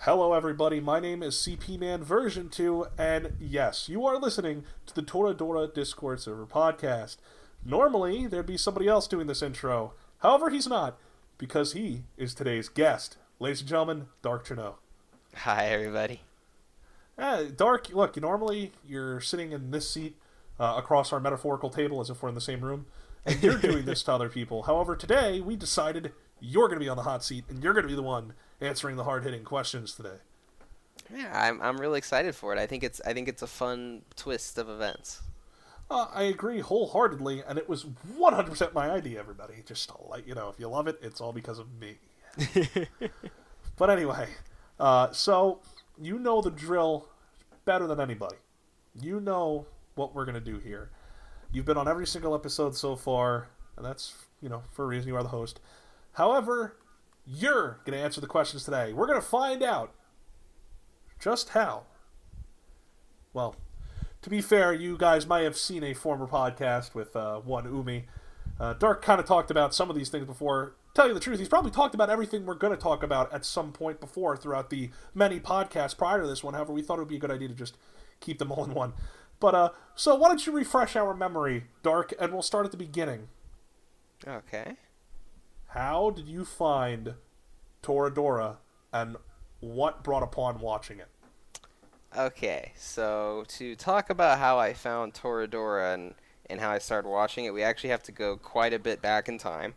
Hello, everybody. My name is CP Man version 2, and yes, you are listening to the Toradora Discord server podcast. Normally, there'd be somebody else doing this intro. However, he's not, because he is today's guest. Ladies and gentlemen, Dark Trennow. Hi, everybody. Dark, look, normally you're sitting in this seat across our metaphorical table as if we're in the same room, and you're doing this to other people. However, today we decided you're going to be on the hot seat, and you're going to be the one answering the hard-hitting questions today. Yeah, I'm really excited for it. I think it's a fun twist of events. I agree wholeheartedly, and it was 100% my idea, everybody. Just to let you know, if you love it, it's all because of me. But anyway, so you know the drill better than anybody. You know what we're going to do here. You've been on every single episode so far, and that's, for a reason. You are the host. However, you're going to answer the questions today. We're going to find out just how. Well, to be fair, you guys might have seen a former podcast with one Umi. Dark kind of talked about some of these things before. Tell you the truth, he's probably talked about everything we're going to talk about at some point before throughout the many podcasts prior to this one. However, we thought it would be a good idea to just keep them all in one. But, so why don't you refresh our memory, Dark, and we'll start at the beginning. Okay. How did you find Toradora, and what brought upon watching it? Okay, so to talk about how I found Toradora and how I started watching it, we actually have to go quite a bit back in time.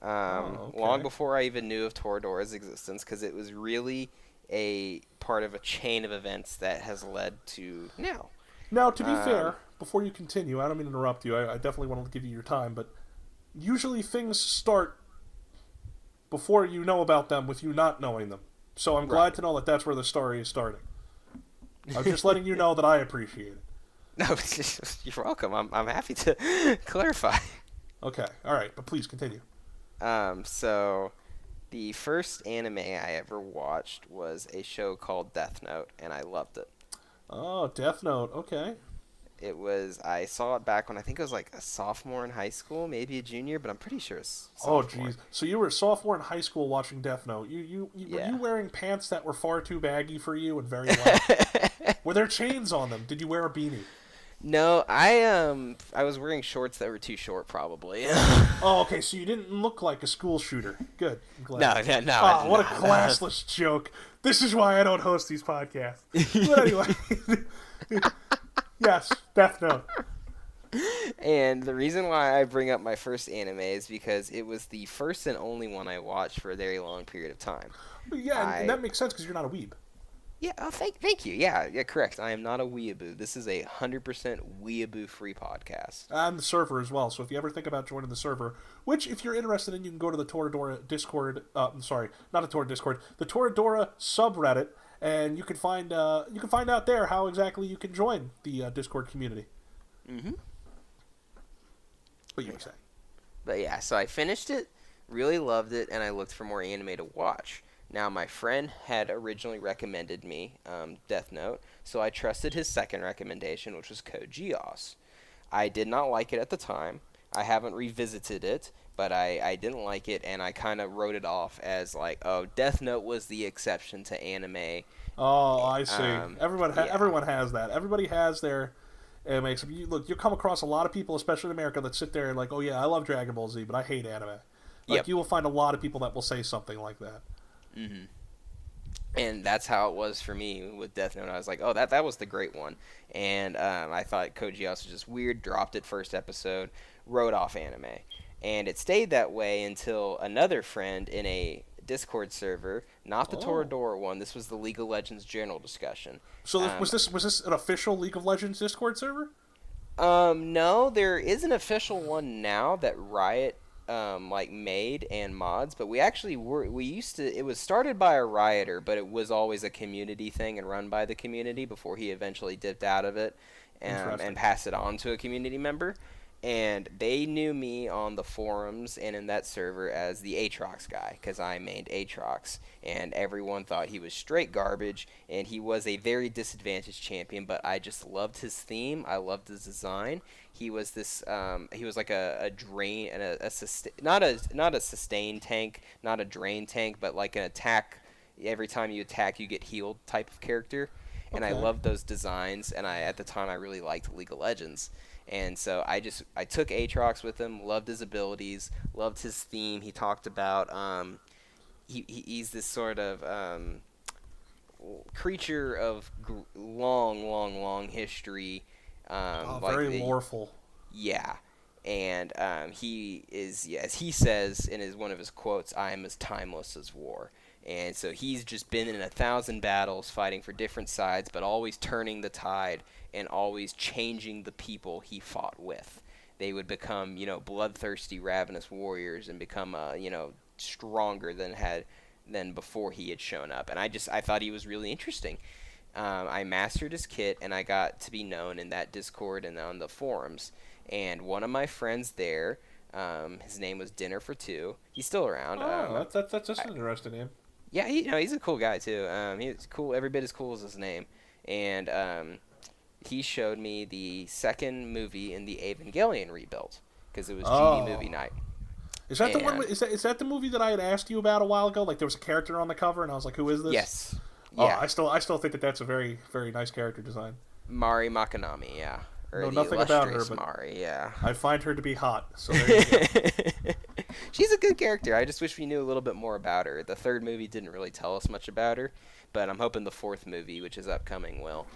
Long before I even knew of Toradora's existence, because it was really a part of a chain of events that has led to now. Now, to be fair, before you continue, I don't mean to interrupt you, I definitely want to give you your time, but usually things start before you know about them with you not knowing them. So I'm glad to know that that's where the story is starting. I'm just letting you know that I appreciate it. No, you're welcome. I'm happy to clarify. Okay, alright, but please continue. So the first anime I ever watched was a show called Death Note, and I loved it. Oh, Death Note, okay. I saw it back when I think I was like a sophomore in high school, maybe a junior, but I'm pretty sure it's sophomore. Oh, jeez. So you were a sophomore in high school watching Death Note. Were you wearing pants that were far too baggy for you and very light? Were there chains on them? Did you wear a beanie? No, I was wearing shorts that were too short, probably. Oh, okay, so you didn't look like a school shooter. Good. I'm glad. No. Oh, what a classless joke. This is why I don't host these podcasts. But anyway... Yes, Death Note. And the reason why I bring up my first anime is because it was the first and only one I watched for a very long period of time. Yeah, and that makes sense because you're not a weeb. Yeah, thank you. Yeah, correct. I am not a weeaboo. This is a 100% weeaboo-free podcast. And the server as well, so if you ever think about joining the server, which if you're interested in, you can go to the Toradora Discord, sorry, not the Toradora Discord, the Toradora subreddit, and you can find out there how exactly you can join the Discord community. Mm-hmm. What you were saying. But yeah, so I finished it, really loved it, and I looked for more anime to watch. Now, my friend had originally recommended me Death Note, so I trusted his second recommendation, which was Code Geass. I did not like it at the time. I haven't revisited it, but I didn't like it, and I kind of wrote it off as like, oh, Death Note was the exception to anime. Oh, I see. Everyone has that. Everybody has their anime. Look, you'll come across a lot of people, especially in America, that sit there and like, oh yeah, I love Dragon Ball Z, but I hate anime. You will find a lot of people that will say something like that. Mm-hmm. And that's how it was for me with Death Note. I was like, oh, that was the great one. And I thought Code Geass was just weird, dropped it first episode, wrote off anime. And it stayed that way until another friend in a Discord server, not the Toradora one, this was the League of Legends general discussion. So was this an official League of Legends Discord server? No, there is an official one now that Riot made and mods, but it was started by a rioter, but it was always a community thing and run by the community before he eventually dipped out of it and passed it on to a community member. And they knew me on the forums and in that server as the Aatrox guy, because I mained Aatrox, and everyone thought he was straight garbage, and he was a very disadvantaged champion, but I just loved his theme, I loved his design. He was this, he was like a drain, and not a sustain tank, not a drain tank, but like an attack every time you attack you get healed type of character. And I Okay. loved those designs, and at the time I really liked League of Legends. And so I took Aatrox with him, loved his abilities, loved his theme. He talked about he's this sort of creature of long history, Oh, like very loreful. yeah, and he is, yeah, as he says in one of his quotes, "I am as timeless as war." And so he's just been in 1,000 battles fighting for different sides, but always turning the tide and always changing the people he fought with. They would become, bloodthirsty, ravenous warriors and become, stronger than before he had shown up. And I thought he was really interesting. I mastered his kit, and I got to be known in that Discord and on the forums. And one of my friends there, his name was Dinner for Two. He's still around. Oh, that's an interesting name. Yeah, he's a cool guy too. He's cool, every bit as cool as his name. And he showed me the second movie in the Evangelion rebuild because it was GD movie night. Is that the one? And Is that the movie that I had asked you about a while ago? Like there was a character on the cover, and I was like, "Who is this?" yes, Oh, yeah, I still think that that's a very very nice character design. Mari Makanami, yeah, or Know the nothing about her, illustrious but Mari, yeah. I find her to be hot. So there you go. She's a good character. I just wish we knew a little bit more about her. The third movie didn't really tell us much about her, but I'm hoping the fourth movie, which is upcoming, will.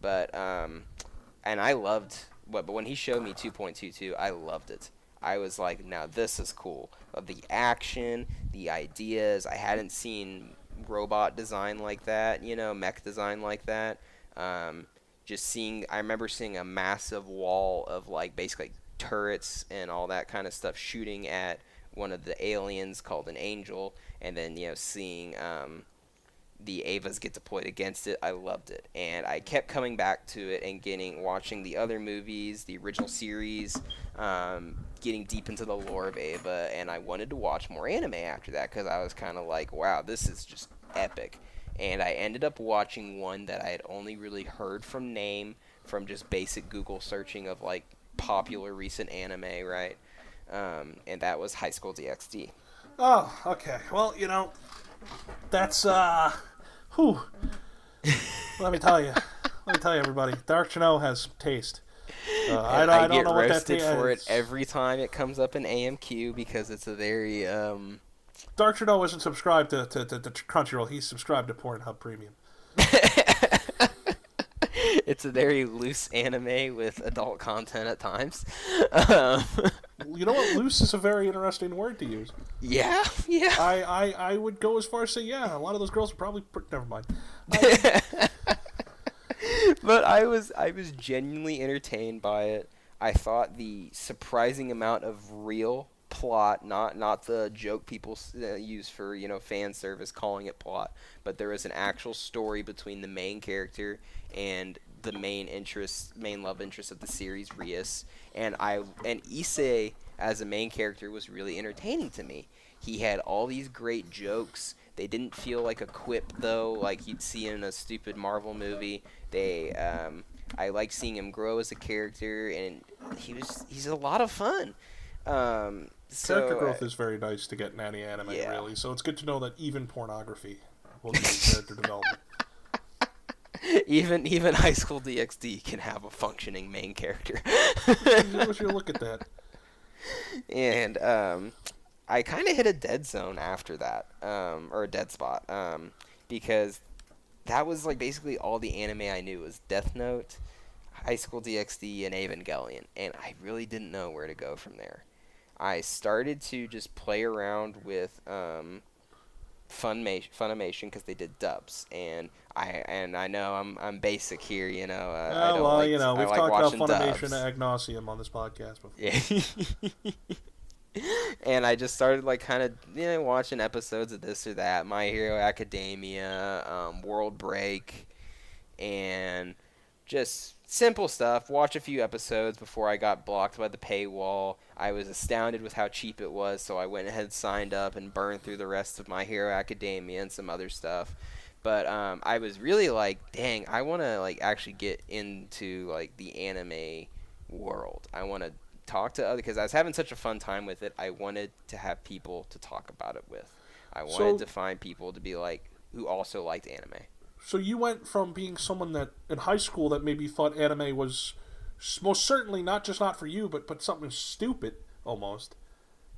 But and I loved but when he showed me 2.22, I loved it. I was like, now this is cool. The action, the ideas. I hadn't seen robot design like that, mech design like that. I remember seeing a massive wall of like basically turrets and all that kind of stuff shooting at one of the aliens called an angel, and then seeing the Avas get deployed against it. I loved it, and I kept coming back to it and watching the other movies, the original series, getting deep into the lore of Ava, and I wanted to watch more anime after that because I was kind of like, wow, this is just epic. And I ended up watching one that I had only really heard from name from just basic Google searching of like popular recent anime, right? And that was High School DxD. Oh, okay. Well, that's whew. Let me tell you, everybody. Dark Trennow has taste. I I don't get know what that roasted thing for is. it every time it comes up in AMQ because it's a very Dark Trennow isn't subscribed to Crunchyroll. He's subscribed to Pornhub Premium. it's a very loose anime with adult content at times. You know what? Loose is a very interesting word to use. Yeah. I would go as far as say, yeah, a lot of those girls are probably... Never mind. But I was genuinely entertained by it. I thought the surprising amount of real plot, not the joke people use for fan service calling it plot, but there was an actual story between the main character and the main love interest of the series, Rias, and Issei as a main character was really entertaining to me. He had all these great jokes. They didn't feel like a quip though, like you'd see in a stupid Marvel movie. I like seeing him grow as a character, and he's a lot of fun. Character growth is very nice to get in any anime, yeah. really. So it's good to know that even pornography will use character development. Even High School DxD can have a functioning main character. What's your look at that? And I kind of hit a dead zone after that, or a dead spot, because that was like basically all the anime I knew was Death Note, High School DxD, and Evangelion, and I really didn't know where to go from there. I started to just play around with Funimation because they did dubs, and I know I'm basic here, we've I like talked about watching Funimation dubs. ad nauseum on this podcast before. Yeah. And I just started like kind of watching episodes of this or that, My Hero Academia, World Break, and just simple stuff. Watch a few episodes before I got blocked by the paywall. I was astounded with how cheap it was, so I went ahead, signed up, and burned through the rest of My Hero Academia and some other stuff. But I was really like, dang, I want to like actually get into like the anime world. I want to talk to other, because I was having such a fun time with it. I wanted to have people to talk about it with. I wanted to find people to be like, who also liked anime. So you went from being someone that in high school that maybe thought anime was most certainly not for you, but something stupid almost,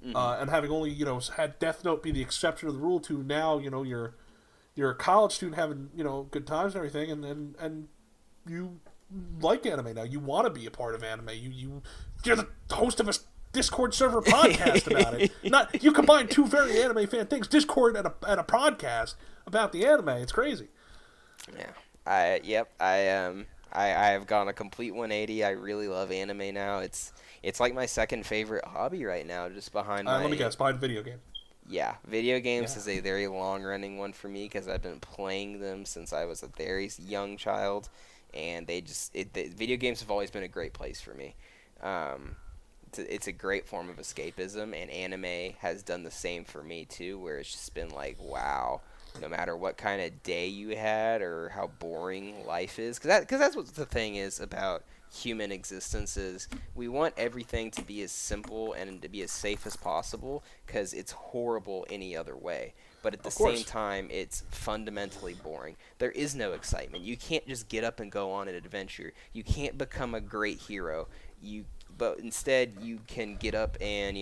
and having only had Death Note be the exception of the rule to now you're a college student having good times and everything, and you like anime now. You want to be a part of anime. You're the host of a Discord server podcast about it. Not you combine two very anime fan things, Discord and a podcast about the anime. It's crazy. Yeah. I have gone a complete 180. I really love anime now. It's like my second favorite hobby right now, just behind my... Let me guess, behind video game. Yeah, video games is a very long-running one for me because I've been playing them since I was a very young child, and video games have always been a great place for me. It's a great form of escapism, and anime has done the same for me too, where it's just been like, wow, no matter what kind of day you had or how boring life is, because that's what the thing is about human existence is we want everything to be as simple and to be as safe as possible because it's horrible any other way. But at the same time, it's fundamentally boring. There is no excitement. You can't just get up and go on an adventure. You can't become a great hero. But instead, you can get up and,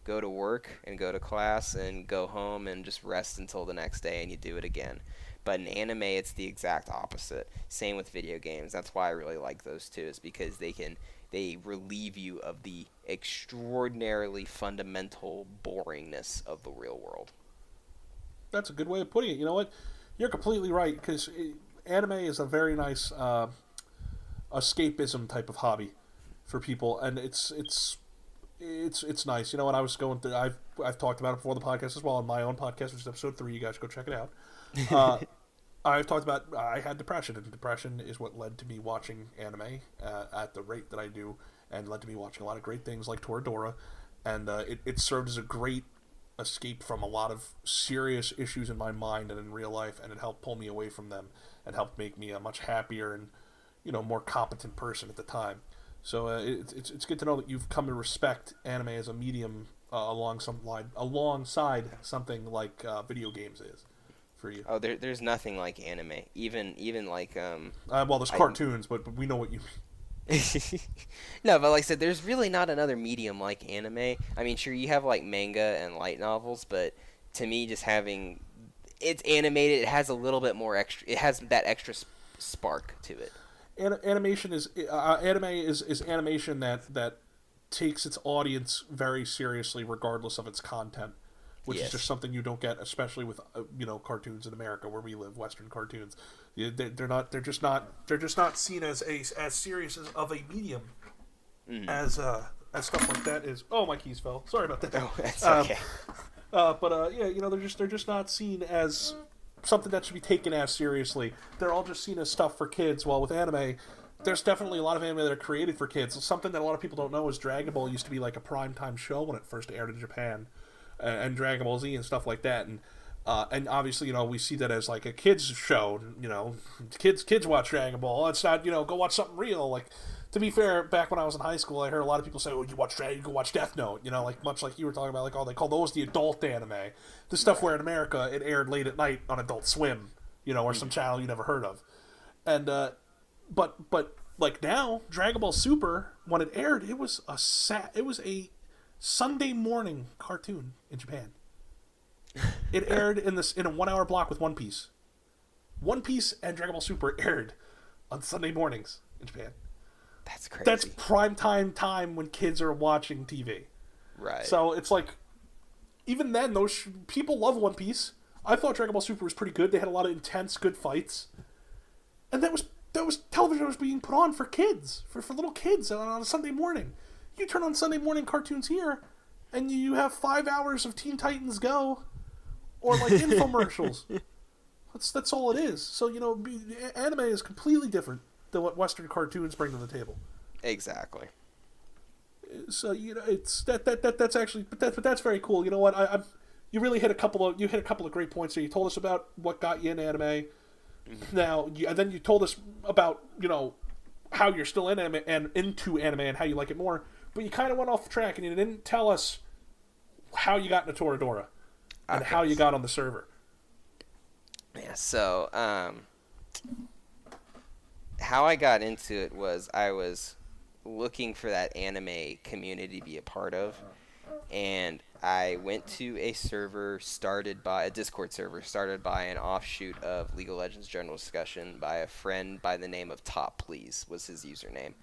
go to work and go to class and go home and just rest until the next day and you do it again. But in anime, it's the exact opposite. Same with video games. That's why I really like those two, is because they relieve you of the extraordinarily fundamental boringness of the real world. That's a good way of putting it. You know what? You're completely right, because anime is a very nice escapism type of hobby for people, and it's nice. You know what? I was going through. I've talked about it before the podcast as well on my own podcast, which is episode 3. You guys should go check it out. I've talked about I had depression, and depression is what led to me watching anime at the rate that I do, and led to me watching a lot of great things like Toradora, and it served as a great escape from a lot of serious issues in my mind and in real life, and it helped pull me away from them and helped make me a much happier and more competent person at the time. So it's good to know that you've come to respect anime as a medium alongside something like video games is for you. Oh, there's nothing like anime. Even like there's cartoons, but we know what you mean. No, but like I said, there's really not another medium like anime. I mean, sure, you have like manga and light novels, but to me, just having it's animated, it has a little bit more extra. It has that extra spark to it. Animation is anime is animation that takes its audience very seriously, regardless of its content, which is just something you don't get, especially with cartoons in America where we live. Western cartoons, they're just not seen as serious of a medium as stuff like that is. Oh, my keys fell. Sorry about that. Oh, that's okay. They're just not seen as something that should be taken as seriously. They're all just seen as stuff for kids. While with anime, there's definitely a lot of anime that are created for kids. Something that a lot of people don't know is Dragon Ball used to be like a primetime show when it first aired in Japan, and Dragon Ball Z and stuff like that. And obviously, we see that as like a kids show. Kids watch Dragon Ball. It's not go watch something real. Like, to be fair, back when I was in high school, I heard a lot of people say, "Oh, you watch Dragon, go watch Death Note." Much like you were talking about, like, oh, they call those the adult anime. The stuff where in America it aired late at night on Adult Swim, or some channel you never heard of. And but like now, Dragon Ball Super, when it aired, it was a Sunday morning cartoon in Japan. It aired in a 1 hour block with One Piece. One Piece and Dragon Ball Super aired on Sunday mornings in Japan. That's crazy. That's prime time when kids are watching TV. Right. So it's like, even then, those people love One Piece. I thought Dragon Ball Super was pretty good. They had a lot of intense, good fights, and that was television that was being put on for kids, for little kids on a Sunday morning. You turn on Sunday morning cartoons here, and you have 5 hours of Teen Titans Go, or like infomercials. That's all it is. So anime is completely different than what Western cartoons bring to the table. Exactly. So it's that's actually, but that's very cool. You know what? You really hit a couple of great points there. You told us about what got you into anime. Mm-hmm. Now, and then you told us about how you're still in anime and into anime and how you like it more. But you kind of went off track and you didn't tell us how you got into Toradora and how you got on the server. Yeah, Yeah. So, how I got into it was I was looking for that anime community to be a part of, and I went to a Discord server started by an offshoot of League of Legends General Discussion by a friend by the name of Top Please was his username.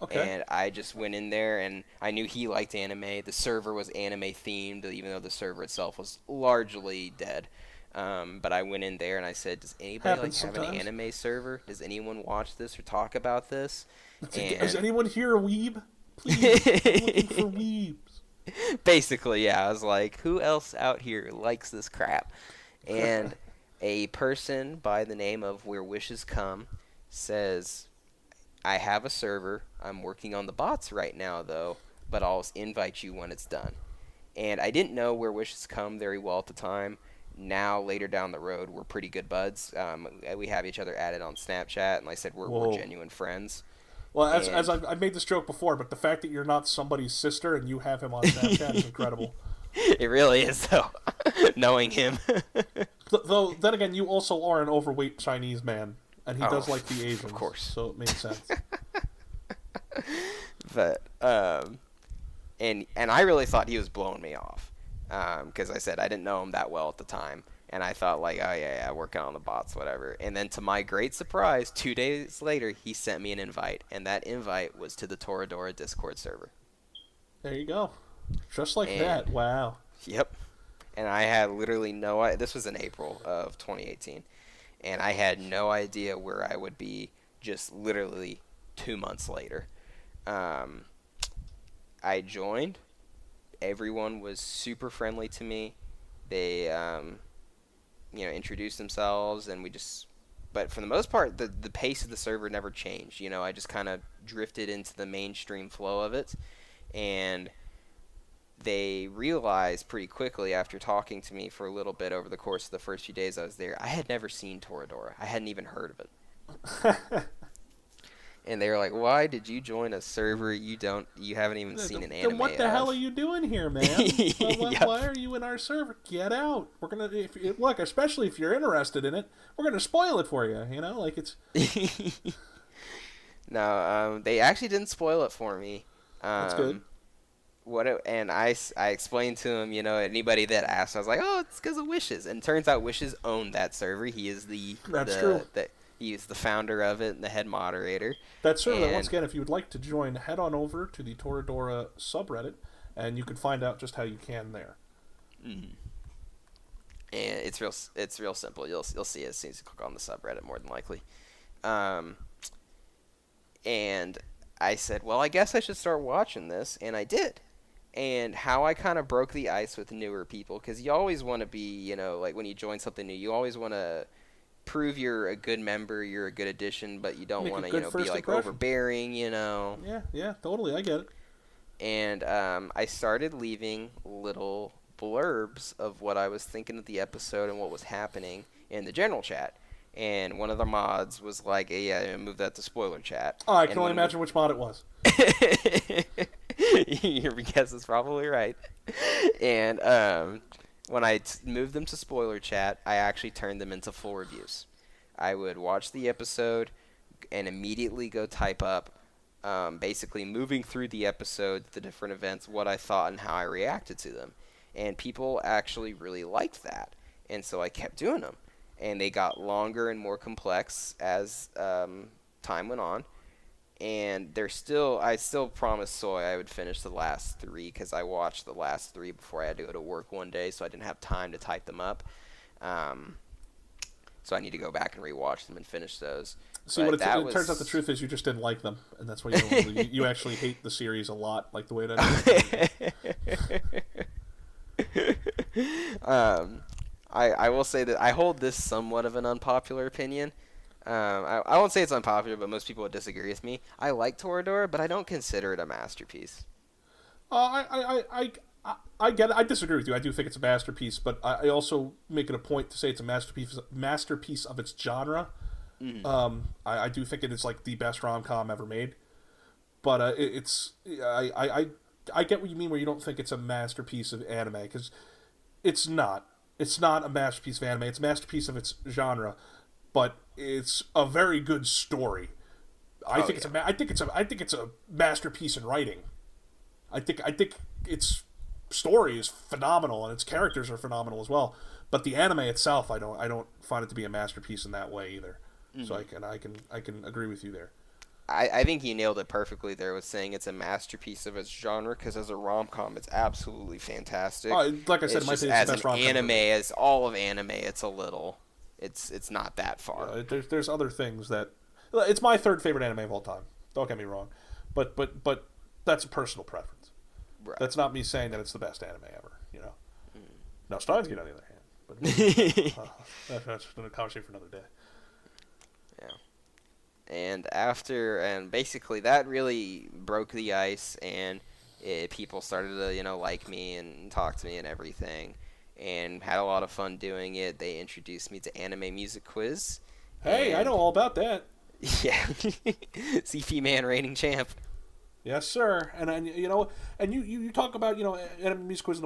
Okay. And I just went in there, and I knew he liked anime. The server was anime themed, even though the server itself was largely dead. But I went in there and I said, "Does anybody Happens have an sometimes. anime server? Does anyone watch this or talk about this?" Is And anyone here a weeb? Please, I'm looking for weebs. basically, yeah, I was like, "Who else out here likes this crap?" And a person by the name of Where Wishes Come says, "I have a server. I'm working on the bots right now, though, but I'll invite you when it's done." And I didn't know Where Wishes Come very well at the time. Now, later down the road, we're pretty good buds. We have each other added on Snapchat, and like I said, we're Whoa. genuine friends. Well, as And I've made this joke before, but the fact that you're not somebody's sister and you have him on Snapchat is incredible. it really is, though, knowing him. Though, then again, you also are an overweight Chinese man, and he Oh, does like the Asians, of course. so it makes sense. But and I really thought he was blowing me off, because I said I didn't know him that well at the time, and I thought like, oh yeah, working on the bots, whatever. And then to my great surprise, 2 days later, he sent me an invite, and that invite was to the Toradora Discord server. There you go. Just like And that. Wow. Yep. And I had literally no. This was in April of 2018, and I had no idea where I would be just literally 2 months later. I joined. Everyone was super friendly to me. They, introduced themselves, and we just. But for the most part, the pace of the server never changed. I just kind of drifted into the mainstream flow of it, and they realized pretty quickly after talking to me for a little bit over the course of the first few days I was there, I had never seen Toradora. I hadn't even heard of it. And they were like, "Why did you join a server you haven't even seen an anime Then what the hell are you doing here, man? Yep. Why are you in our server? Get out. We're gonna look, especially if you're interested in it. We're gonna spoil it for you. Like it's. No, they actually didn't spoil it for me. That's good. And I explained to him, anybody that asked, I was like, "Oh, it's because of Wishes." And it turns out Wishes owned that server. He is That's true. He is the founder of it and the head moderator. That server, And once again, if you would like to join, head on over to the Toradora subreddit, and you can find out just how you can there. Mm-hmm. And it's real simple. You'll see it as soon as you click on the subreddit, more than likely. And I said, well, I guess I should start watching this, and I did. And how I kind of broke the ice with newer people, because you always want to be, like when you join something new, you always want to prove you're a good member, you're a good addition, but you don't want to, be like overbearing, Yeah, totally, I get it. And I started leaving little blurbs of what I was thinking of the episode and what was happening in the general chat. And one of the mods was like, hey, yeah, move that to spoiler chat. Oh, I can only imagine which mod it was. Your guess is probably right. And when I moved them to spoiler chat, I actually turned them into full reviews. I would watch the episode and immediately go type up, basically moving through the episode, the different events, what I thought and how I reacted to them. And people actually really liked that. And so I kept doing them. And they got longer and more complex as time went on. And I still promised Soy I would finish the last 3, because I watched the last 3 before I had to go to work one day, so I didn't have time to type them up. So I need to go back and rewatch them and finish those. See, it turns out the truth is you just didn't like them, and that's why you actually hate the series a lot, like the way it ended. I will say that I hold this somewhat of an unpopular opinion. I won't say it's unpopular, but most people would disagree with me. I like Toradora, but I don't consider it a masterpiece. I get it. I disagree with you. I do think it's a masterpiece, but I also make it a point to say it's a masterpiece of its genre. Mm-hmm. I do think it is like the best rom-com ever made. But I get what you mean where you don't think it's a masterpiece of anime, because it's not. It's not a masterpiece of anime. It's a masterpiece of its genre, but it's a very good story. Oh yeah. I think it's a masterpiece in writing. I think its story is phenomenal and its characters are phenomenal as well. But the anime itself, I don't find it to be a masterpiece in that way either. So I can agree with you there. I think you nailed it perfectly there with saying it's a masterpiece of its genre, because as a rom-com, it's absolutely fantastic. Like I said, It's just it's as the best an rom-com anime, ever. as all of anime, it's not that far. There's other things that it's my third favorite anime of all time. Don't get me wrong, but that's a personal preference. Right. That's not me saying that it's the best anime ever. Now Steins Gate on the other hand, but that's a conversation for another day. Yeah. And basically that really broke the ice, and people started to like me and talk to me and everything, and had a lot of fun doing it. They introduced me to Anime Music Quiz. Hey, I know all about that. Yeah. CP Man reigning champ. Yes, sir. And you talk about Anime Music Quiz and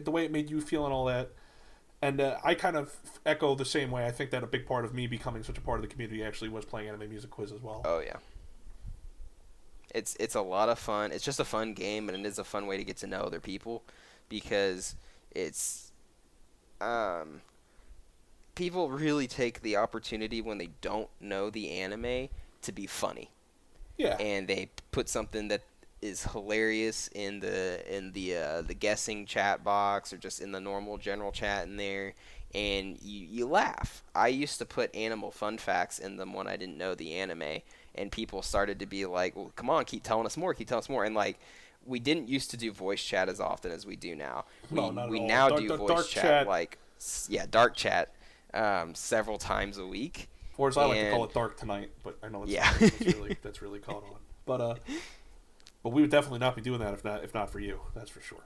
the way it made you feel and all that. And I kind of echo the same way. I think that a big part of me becoming such a part of the community actually was playing Anime Music Quiz as well. Oh yeah. It's a lot of fun. It's just a fun game, and it is a fun way to get to know other people, because it's people really take the opportunity when they don't know the anime to be funny. Yeah. And they put something that is hilarious in the guessing chat box, or just in the normal general chat in there, and you laugh. I used to put animal fun facts in them when I didn't know the anime, and people started to be like, well, come on, keep telling us more, and like, we didn't used to do voice chat as often as we do now. No, not at we all. now Dark do voice dark chat, like, dark chat, several times a week. Or as I like to call it, Dark Tonight, but I know that's really caught on. But we would definitely not be doing that if not for you. That's for sure.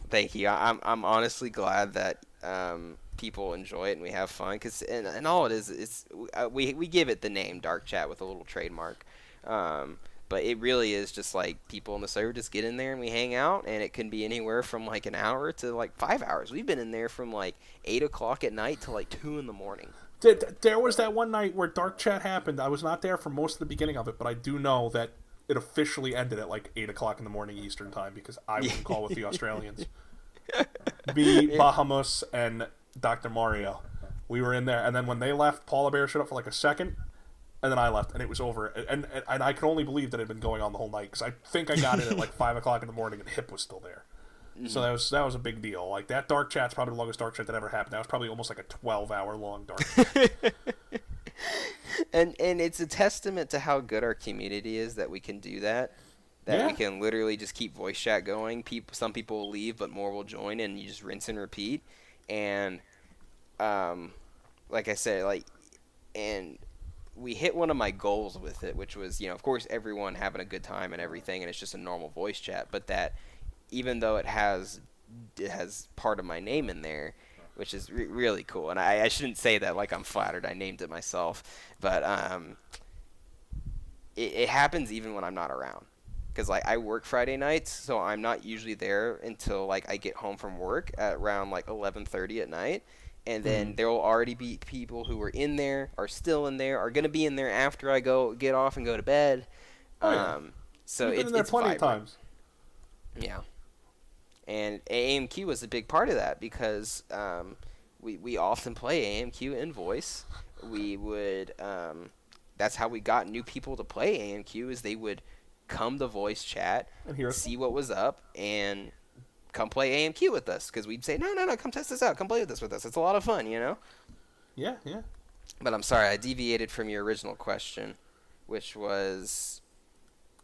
Thank you. I'm honestly glad that people enjoy it and we have fun, and all it is we give it the name Dark Chat with a little trademark, but it really is just like people in the server just get in there and we hang out, and it can be anywhere from like an hour to like 5 hours. We've been in there from like 8 o'clock at night to like 2 in the morning. There was that one night where Dark Chat happened. I was not there for most of the beginning of it, but I do know that it officially ended at like 8 o'clock in the morning Eastern time, because I was in call with the Australians. Me, Bahamus, and Dr. Mario. We were in there, and then when they left, Paula Bear showed up for like a second, and then I left, and it was over. And I could only believe that it had been going on the whole night, because I think I got in at like 5 o'clock in the morning, and Hip was still there. So that was a big deal. Like, that Dark Chat's probably the longest Dark Chat that ever happened. That was probably almost like a 12-hour long Dark Chat. And it's a testament to how good our community is that we can do that. We can literally just keep voice chat going. Some people will leave, but more will join, and you just rinse and repeat. And like I said, and we hit one of my goals with it, which was, of course, everyone having a good time and everything, and it's just a normal voice chat, but that even though it has part of my name in there, which is really cool. And I shouldn't say that like I'm flattered. I named it myself. But it happens even when I'm not around. Because like I work Friday nights, so I'm not usually there until like I get home from work at around like 11:30 at night. And then there will already be people who were in there, are still in there, are going to be in there after I get off and go to bed. So You've been in there it's plenty vibrant. of times. Yeah. And AMQ was a big part of that, because we often play AMQ in voice. We would that's how we got new people to play AMQ, is they would come to voice chat, And see what was up, and come play AMQ with us, because we'd say, no, come test this out, come play with us. It's a lot of fun, Yeah. But I'm sorry, I deviated from your original question, which was...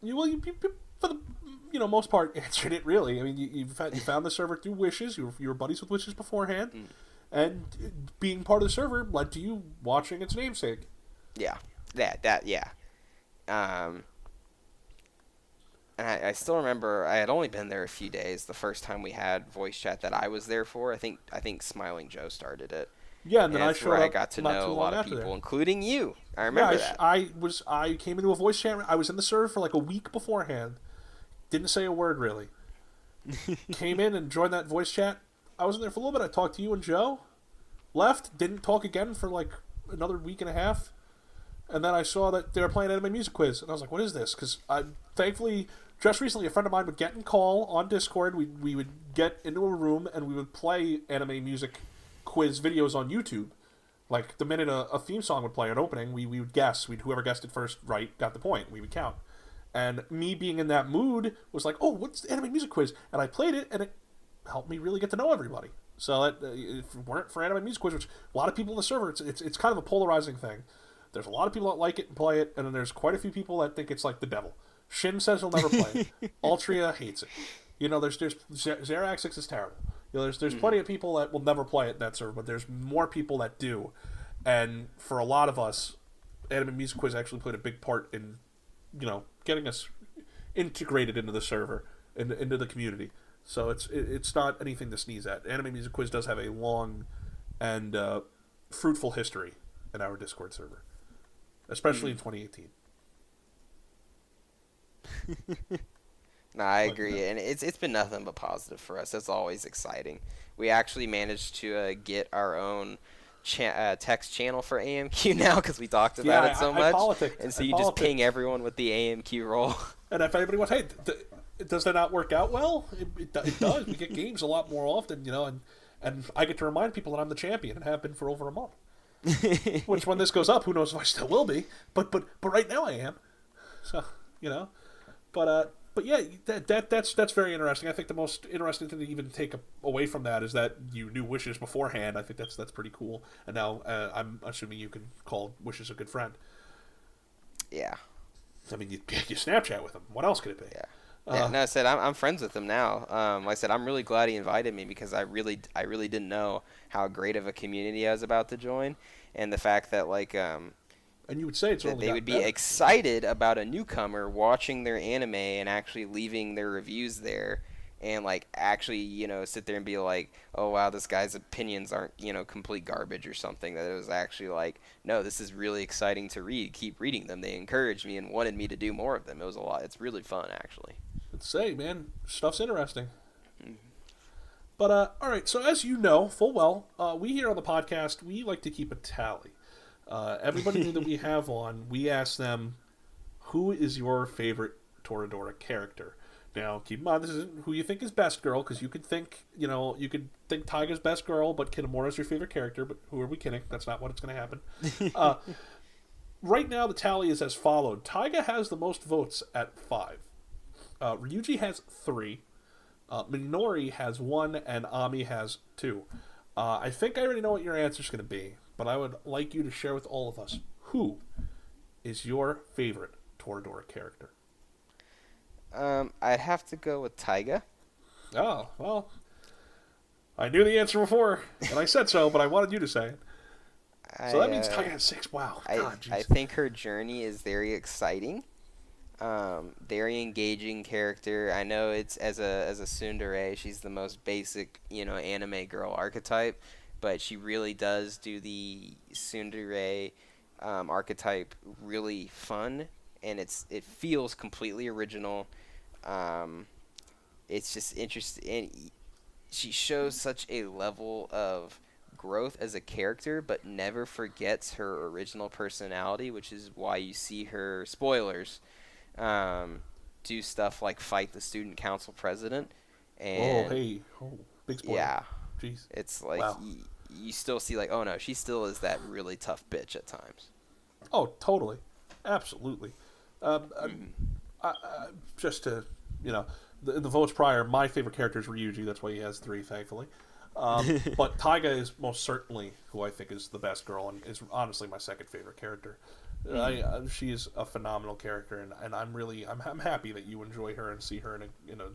You for the most part, answered it, really. I mean, you found the server through Wishes. You were buddies with Wishes beforehand. And being part of the server led to you watching its namesake. Yeah. Yeah. And I still remember I had only been there a few days the first time we had voice chat that I was there for. I think Smiling Joe started it. Yeah, and then I showed up. I got to know a lot of people, including you. I remember that. I came into a voice chat. I was in the server for like a week beforehand. Didn't say a word really. Came in and joined that voice chat. I was in there for a little bit. I talked to you and Joe. Left, didn't talk again for like another week and a half. And then I saw that they were playing Anime Music Quiz. And I was like, what is this? Because thankfully, just recently, a friend of mine would get in call on Discord. We would get into a room and we would play Anime Music Quiz videos on YouTube. Like, the minute a theme song would play, an opening, we would guess. Whoever guessed it first right got the point. We would count. And me being in that mood was like, oh, what's the Anime Music Quiz? And I played it, and it helped me really get to know everybody. So if it weren't for Anime Music Quiz, which a lot of people in the server, it's kind of a polarizing thing. There's a lot of people that like it and play it, and then there's quite a few people that think it's like the devil. Shin says he'll never play it. Altria hates it. You know, there's Zeraxix is terrible. You know, there's plenty of people that will never play it in that server, but there's more people that do. And for a lot of us, Anime Music Quiz actually played a big part in, you know, getting us integrated into the server, into the community. So it's not anything to sneeze at. Anime Music Quiz does have a long and fruitful history in our Discord server, especially in 2018. No, I agree, and it's been nothing but positive for us. That's always exciting. We actually managed to get our own text channel for AMQ now because we talked about it so much. And so you just ping everyone with the AMQ role. And if anybody wants, hey, does that not work out well? It does. We get games a lot more often, you know, and I get to remind people that I'm the champion and have been for over a month. Which, when this goes up, who knows if I still will be? But right now I am. So, you know, but yeah, that's very interesting. I think the most interesting thing to even take away from that is that you knew Wishes beforehand. I think that's pretty cool. And now I'm assuming you can call Wishes a good friend. Yeah. I mean, you Snapchat with him. What else could it be? Yeah. No, I said I'm friends with him now. Like I said, I'm really glad he invited me because I really didn't know how great of a community I was about to join, and the fact that like and you would say it's that only they would be excited about a newcomer watching their anime and actually leaving their reviews there, and like actually, you know, sit there and be like, oh wow, this guy's opinions aren't, you know, complete garbage or something. That it was actually like, no, this is really exciting to read. Keep reading them. They encouraged me and wanted me to do more of them. It was a lot. It's really fun actually. Let's say, man, stuff's interesting. But all right, so as you know full well, we here on the podcast, we like to keep a tally. Everybody new that we have on, we ask them, who is your favorite Toradora character? Now, keep in mind, this isn't who you think is best girl, because you could think, you know, Taiga's best girl, but Kinemura's your favorite character, but who are we kidding? That's not what's going to happen. Right now, the tally is as followed. Taiga has the most votes at 5. Ryuji has 3. Minori has 1, and Ami has 2. I think I already know what your answer is going to be, but I would like you to share with all of us, who is your favorite Toradora character? I'd have to go with Taiga. Oh, well, I knew the answer before, and I said so, but I wanted you to say it. So that means Taiga has 6. Wow. God, I think her journey is very exciting. Very engaging character. I know it's as a tsundere, she's the most basic, you know, anime girl archetype, but she really does do the tsundere archetype really fun, and it feels completely original. It's just interesting, and she shows such a level of growth as a character, but never forgets her original personality, which is why you see her, spoilers, do stuff like fight the student council president. And big spoiler. Yeah. Jeez. It's like, wow. You still see like, oh no, she still is that really tough bitch at times. Oh, totally. Absolutely. Just to, you know, the votes prior, my favorite character is Ryuji. That's why he has 3, thankfully. But Taiga is most certainly who I think is the best girl, and is honestly my second favorite character. She is a phenomenal character, and I'm happy that you enjoy her and see her in a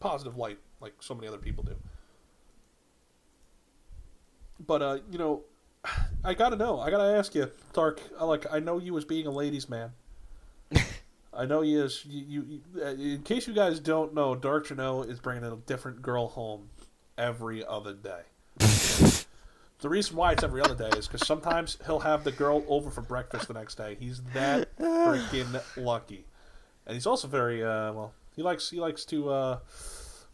positive light like so many other people do. But you know, I gotta ask you, Dark. I know you as being a ladies' man. I know you as you. In case you guys don't know, Dark Trennow is bringing a different girl home every other day. The reason why it's every other day is because sometimes he'll have the girl over for breakfast the next day. He's that freaking lucky, and he's also very well. He likes to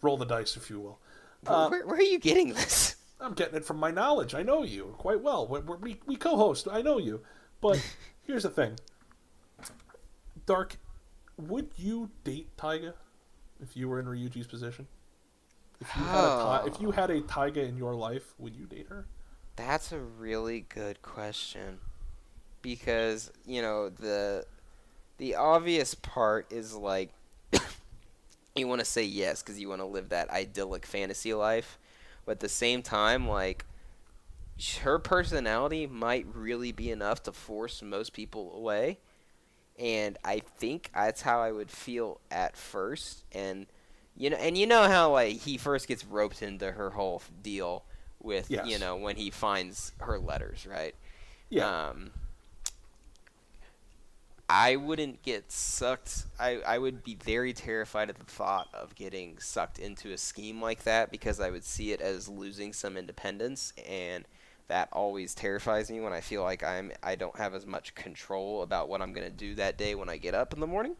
roll the dice, if you will. Where are you getting this? I'm getting it from my knowledge. I know you quite well. We co-host. I know you. But here's the thing. Dark, would you date Taiga if you were in Ryuji's position? If you had a Taiga in your life, would you date her? That's a really good question. Because, the obvious part is like you want to say yes because you want to live that idyllic fantasy life, but at the same time, like, her personality might really be enough to force most people away, and I think that's how I would feel at first. And you know how, like, he first gets roped into her whole deal with Yes. when he finds her letters, right? Yeah. I wouldn't get sucked. I would be very terrified at the thought of getting sucked into a scheme like that because I would see it as losing some independence, and that always terrifies me when I feel like I don't have as much control about what I'm going to do that day when I get up in the morning.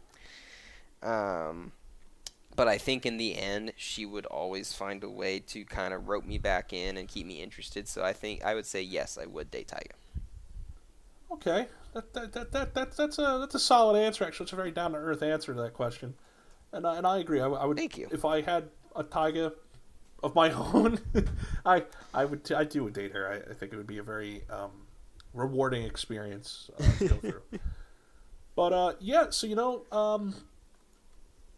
But I think in the end, she would always find a way to kind of rope me back in and keep me interested. So I think I would say yes, I would date Taiga. Okay. That's a solid answer. Actually, it's a very down to earth answer to that question, and I agree. I would. Thank you. If I had a Taiga of my own, I would date her. I think it would be a very rewarding experience to go through. But yeah, so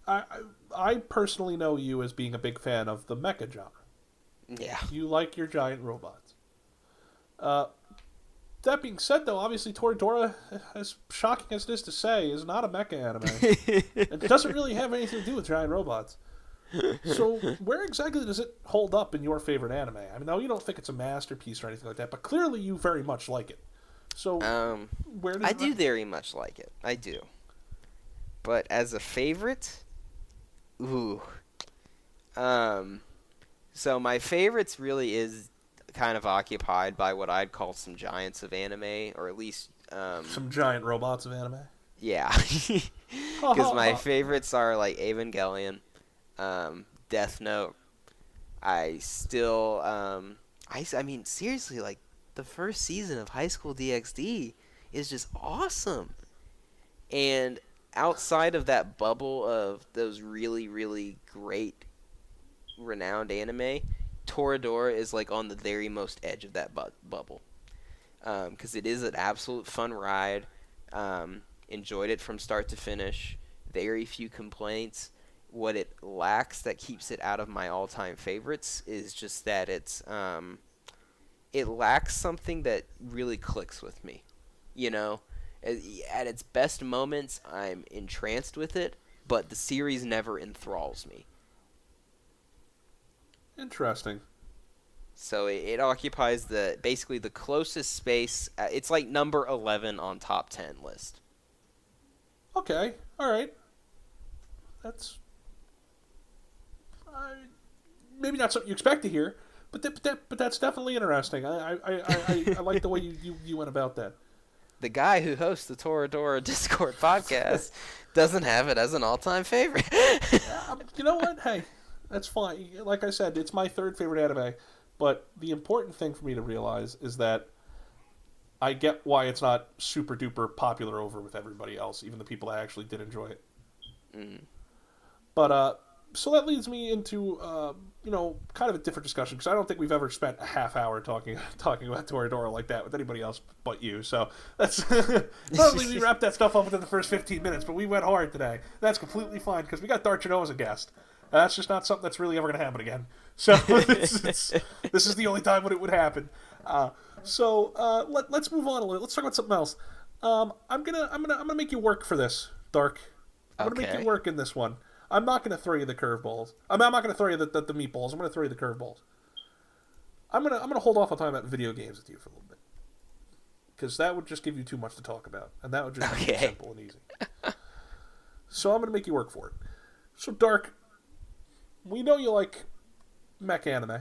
I personally know you as being a big fan of the mecha genre. Yeah. You like your giant robots. That being said, though, obviously Toradora, as shocking as it is to say, is not a mecha anime. It doesn't really have anything to do with giant robots. So where exactly does it hold up in your favorite anime? I mean, no, you don't think it's a masterpiece or anything like that, but clearly you very much like it. So where does I do very much like it. I do. But as a favorite, ooh. So my favorites really is kind of occupied by what I'd call some giants of anime, or at least some giant robots of anime. Yeah, because my favorites are like Evangelion, Death Note. I still, I mean, seriously, like the first season of High School DxD is just awesome. And outside of that bubble of those really, really great, renowned anime, Toradora is like on the very most edge of that bubble, because it is an absolute fun ride. Enjoyed it from start to finish. Very few complaints. What it lacks that keeps it out of my all-time favorites is just that it lacks something that really clicks with me. At its best moments, I'm entranced with it, but the series never enthralls me. Interesting. So it occupies basically the closest space. It's like number 11 on top 10 list. Okay, all right. That's maybe not something you expect to hear, but that's definitely interesting. I like the way you went about that. The guy who hosts the Toradora Discord podcast doesn't have it as an all-time favorite. You know what? Hey, that's fine. Like I said, it's my third favorite anime, but the important thing for me to realize is that I get why it's not super duper popular over with everybody else, even the people that actually did enjoy it. Mm. But so that leads me into kind of a different discussion, because I don't think we've ever spent a half hour talking about Toradora like that with anybody else but you. So that's probably we wrapped that stuff up within the first 15 minutes, but we went hard today. That's completely fine because we got Trennow as a guest. That's just not something that's really ever going to happen again. So this is the only time when it would happen. So let's move on a little. Let's talk about something else. I'm gonna make you work for this, Dark. I'm gonna make you work in this one. I'm not gonna throw you the curveballs. I'm not gonna throw you the meatballs. I'm gonna throw you the curveballs. I'm gonna hold off on talking about video games with you for a little bit, because that would just give you too much to talk about, and that would just be simple and easy. So I'm gonna make you work for it. So Dark, we know you like mech anime.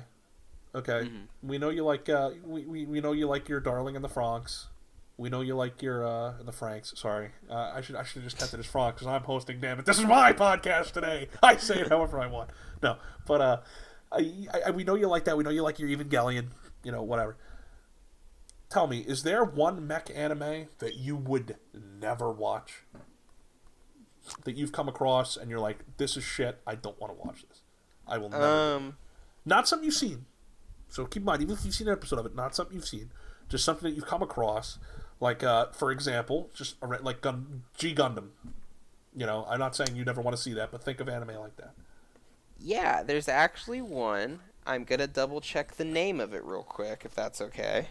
Okay, we know you like we know you like your Darling in the Franxx. We know you like your in the Franks. Sorry, I should have just kept it as Frank because I'm hosting. Damn it, this is my podcast today. I say it however I want. No, but We know you like that. We know you like your Evangelion. Whatever. Tell me, is there one mech anime that you would never watch? That you've come across and you're like, this is shit. I don't want to watch this. I will never. Not something you've seen. So keep in mind, even if you've seen an episode of it, not something you've seen, just something that you've come across. Like, for example, just like G Gundam. I'm not saying you never want to see that, but think of anime like that. Yeah, there's actually one. I'm gonna double check the name of it real quick, if that's okay.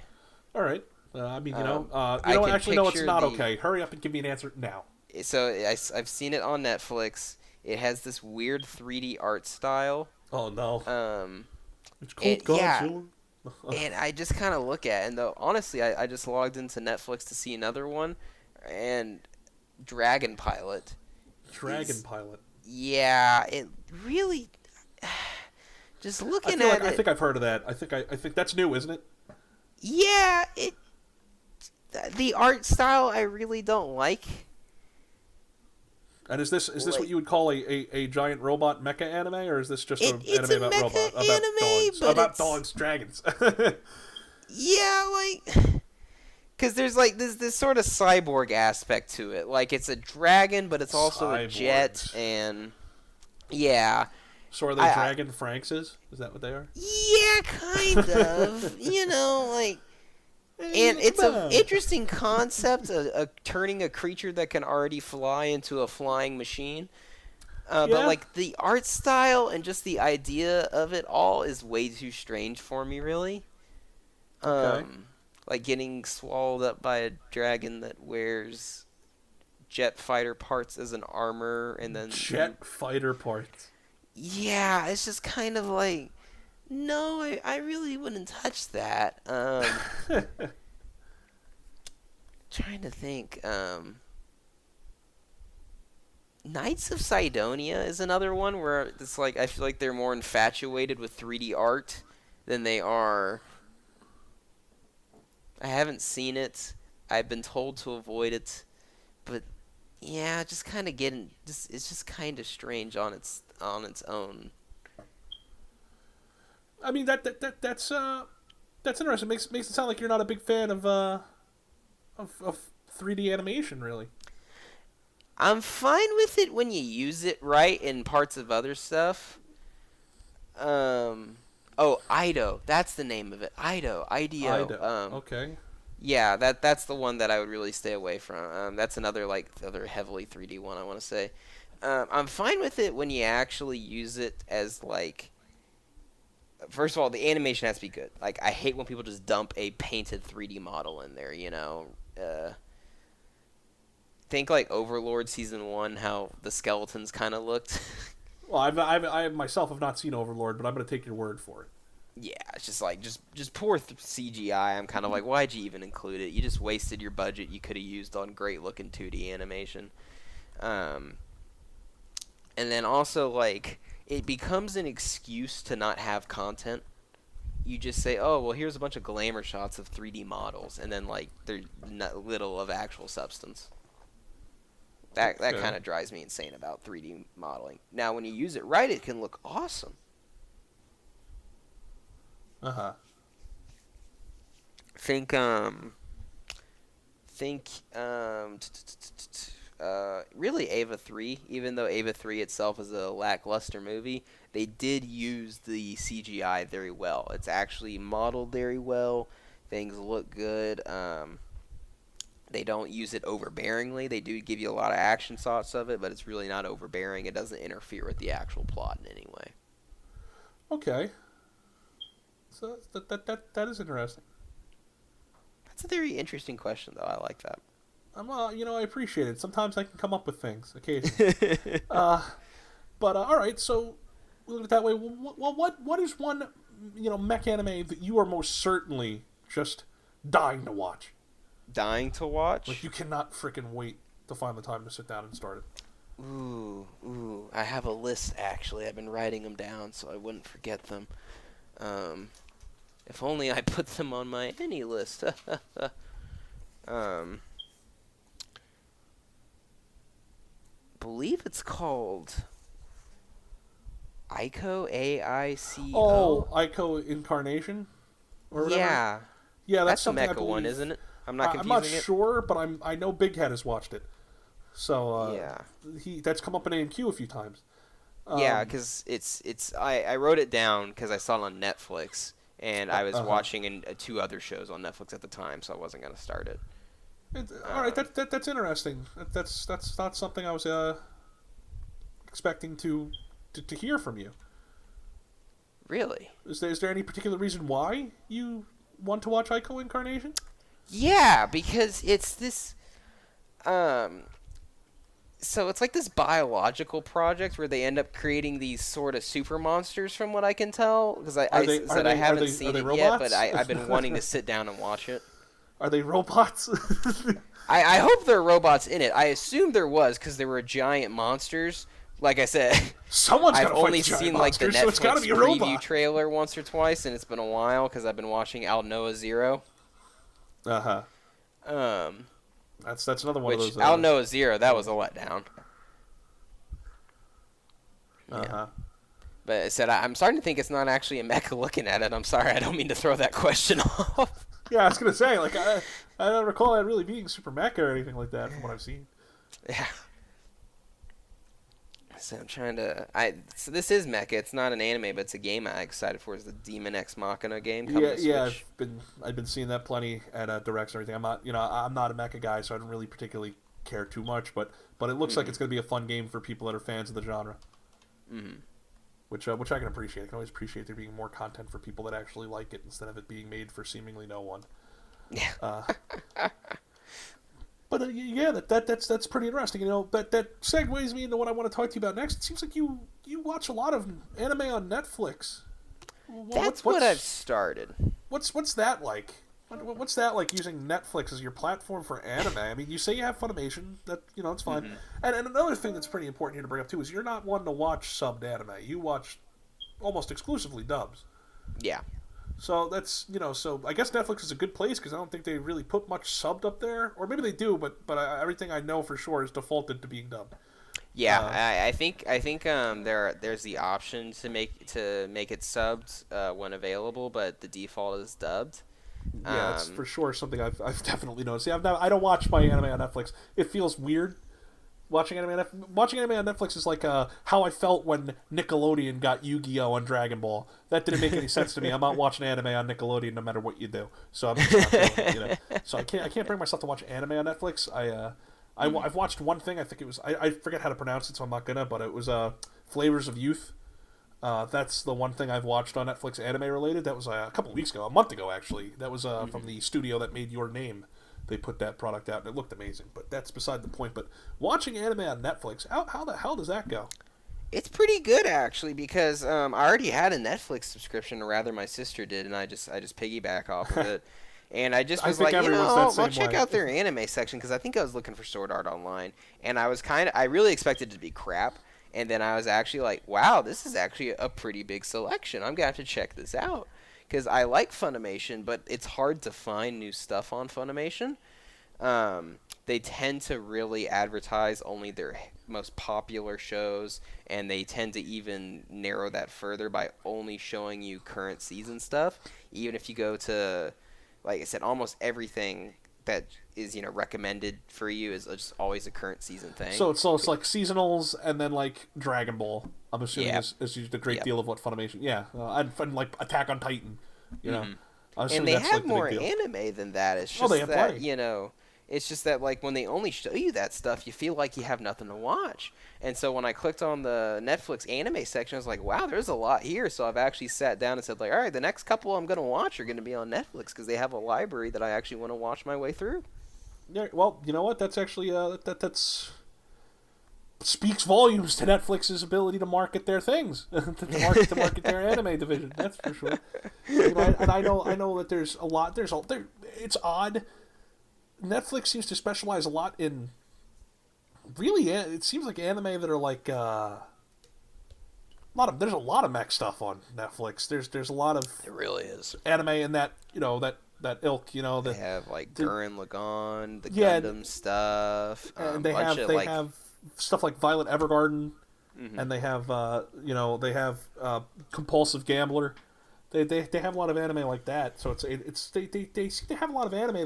All right. I actually, no, it's not the... okay. Hurry up and give me an answer now. So I've seen it on Netflix. It has this weird 3D art style. Oh no. It's called Godzilla. Yeah, and I just kind of look at it, and though honestly, I just logged into Netflix to see another one, and Dragon Pilot. Pilot. Yeah, it really. Just looking at it. I think I've heard of that. I think that's new, isn't it? Yeah, the art style I really don't like. And is this what you would call a giant robot mecha anime, or is this just an anime about robots, about dogs, dragons? Yeah, because there's this sort of cyborg aspect to it. Like it's a dragon, but it's also a jet, and yeah. So are they dragon Frankses? Is that what they are? Yeah, kind of. And it's an interesting concept of turning a creature that can already fly into a flying machine. But the art style and just the idea of it all is way too strange for me, really. Okay. Like getting swallowed up by a dragon that wears jet fighter parts as an armor, and then jet fighter parts. Yeah, it's just kind of like, no, I really wouldn't touch that. Trying to think. Knights of Sidonia is another one where it's like I feel like they're more infatuated with 3D art than they are. I haven't seen it. I've been told to avoid it, but yeah, just kind of it's just kind of strange on its own. I mean that's interesting. Makes it sound like you're not a big fan of 3D animation, really. I'm fine with it when you use it right in parts of other stuff. Ido. That's the name of it. Ido. IDO. Okay. Yeah, that's the one that I would really stay away from. That's another heavily 3D one I want to say. I'm fine with it when you actually use it as first of all, the animation has to be good. Like I hate when people just dump a painted 3D model in there, think like Overlord Season 1, how the skeletons kind of looked. Well, I myself have not seen Overlord, but I'm going to take your word for it. Yeah, it's just just poor CGI. I'm kind of like, why'd you even include it? You just wasted your budget you could have used on great looking 2D animation. And then also it becomes an excuse to not have content. You just say, oh, well, here's a bunch of glamour shots of 3D models, and then there's little of actual substance. That kind of drives me insane about 3D modeling. Now, when you use it right, it can look awesome. Uh-huh. Really Ava 3, even though Ava 3 itself is a lackluster movie, they did use the CGI very well. It's actually modeled very well. Things look good. They don't use it overbearingly. They do give you a lot of action shots of it, but it's really not overbearing. It doesn't interfere with the actual plot in any way. Okay. So that is interesting. That's a very interesting question, though. I like that. I appreciate it. Sometimes I can come up with things occasionally. But all right. So look at it that way. Well, what is one mech anime that you are most certainly just dying to watch? Dying to watch? Like you cannot freaking wait to find the time to sit down and start it. Ooh. I have a list, actually. I've been writing them down so I wouldn't forget them. If only I put them on my any list. Believe it's called Ico, Aico. Oh, Ico Incarnation, or whatever. Yeah, Yeah, that's that's the something I mecha believe. one, isn't it? I'm not I'm not confusing it. sure, but I know Big Head has watched it. So Yeah. that's come up in AMQ a few times. Yeah, because I wrote it down because I saw it on Netflix, and I was watching two other shows on Netflix at the time, so I wasn't gonna start it. All right, that's interesting. That's not something I was expecting to hear from you. Really? Is there any particular reason why you want to watch Ico Incarnation? Yeah, because it's this. So it's like this biological project where they end up creating these sort of super monsters, from what I can tell. Because I haven't seen it yet, but I've been wanting to sit down and watch it. Are they robots? I hope there are robots in it. I assume there was because there were giant monsters. Like I said, I've only seen like the Netflix so it's gotta be a preview robot. trailer once or twice, and it's been a while because I've been watching Noah Zero. That's another one of those. Noah Zero, that was a letdown. Yeah. But I said I'm starting to think it's not actually a mecha. Looking at it, I'm sorry, I don't mean to throw that question off. Yeah, I was gonna say, like, I don't recall it really being super mecha or anything like that from what I've seen. Yeah. So I'm trying to. So this is mecha. It's not an anime, but it's a game I'm excited for. It's the Demon X Machina game coming to Switch. Yeah. I've been seeing that plenty at Directs and everything. I'm not a mecha guy, so I don't really particularly care too much. But it looks like it's gonna be a fun game for people that are fans of the genre. Which I can appreciate. I can always appreciate there being more content for people that actually like it instead of it being made for seemingly no one. Yeah. But yeah, that's pretty interesting. But that segues me into what I want to talk to you about next. It seems like you watch a lot of anime on Netflix. That's what I've started. What's that like? What's that like, using Netflix as your platform for anime? I mean, you say you have Funimation. That it's fine. And another thing that's pretty important here to bring up too is you're not one to watch subbed anime. You watch almost exclusively dubs. Yeah. So that's so I guess Netflix is a good place because I don't think they really put much subbed up there, or maybe they do, but everything I know for sure is defaulted to being dubbed. Yeah, I think there's the option to make it subbed when available, but the default is dubbed. Yeah, that's for sure something I've definitely noticed. Yeah, I don't watch my anime on Netflix. It feels weird. Watching anime on Netflix is like how I felt when Nickelodeon got Yu-Gi-Oh! On Dragon Ball. That didn't make any sense to me. I'm not watching anime on Nickelodeon no matter what you do. So I'm just not feeling it, So I can't bring myself to watch anime on Netflix. I've watched one thing. I think it was I forget how to pronounce it, so I'm not gonna. But it was Flavors of Youth. That's the one thing I've watched on Netflix anime related. That was a couple weeks ago, a month ago actually. That was from the studio that made Your Name. They put that product out and it looked amazing, but that's beside the point. But watching anime on Netflix, how the hell does that go? It's pretty good actually because I already had a Netflix subscription, or rather my sister did, and I just piggyback off of it. And I just was like, I'll check out their anime section because I think I was looking for Sword Art Online, and I really expected it to be crap, and then I was actually like, wow, this is actually a pretty big selection. I'm gonna have to check this out. Because I like Funimation, but it's hard to find new stuff on Funimation. They tend to really advertise only their most popular shows, and they tend to even narrow that further by only showing you current season stuff. Even if you go to, like I said, almost everything that is recommended for you is just always a current season thing. So it's like seasonals, and then like Dragon Ball. I'm assuming is used a great deal of what Funimation. Yeah, and like Attack on Titan. And they have more anime than that. It's just they have that plenty. It's just that like when they only show you that stuff, you feel like you have nothing to watch. And so when I clicked on the Netflix anime section, I was like, wow, there's a lot here. So I've actually sat down and said, like, all right, the next couple I'm going to watch are going to be on Netflix because they have a library that I actually want to watch my way through. Yeah, well, you know what? That's actually that's speaks volumes to Netflix's ability to market their things, to market their anime division. That's for sure. And I know that there's a lot. It's odd. Netflix seems to specialize a lot in. Really, it seems like anime that are like there's a lot of mech stuff on Netflix. There's a lot of it really is anime in that that ilk. They have like Gurren Lagann, the Gundam stuff, and they have stuff like Violet Evergarden. Mm-hmm. and they have compulsive gambler. They have a lot of anime like that. So they seem to have a lot of anime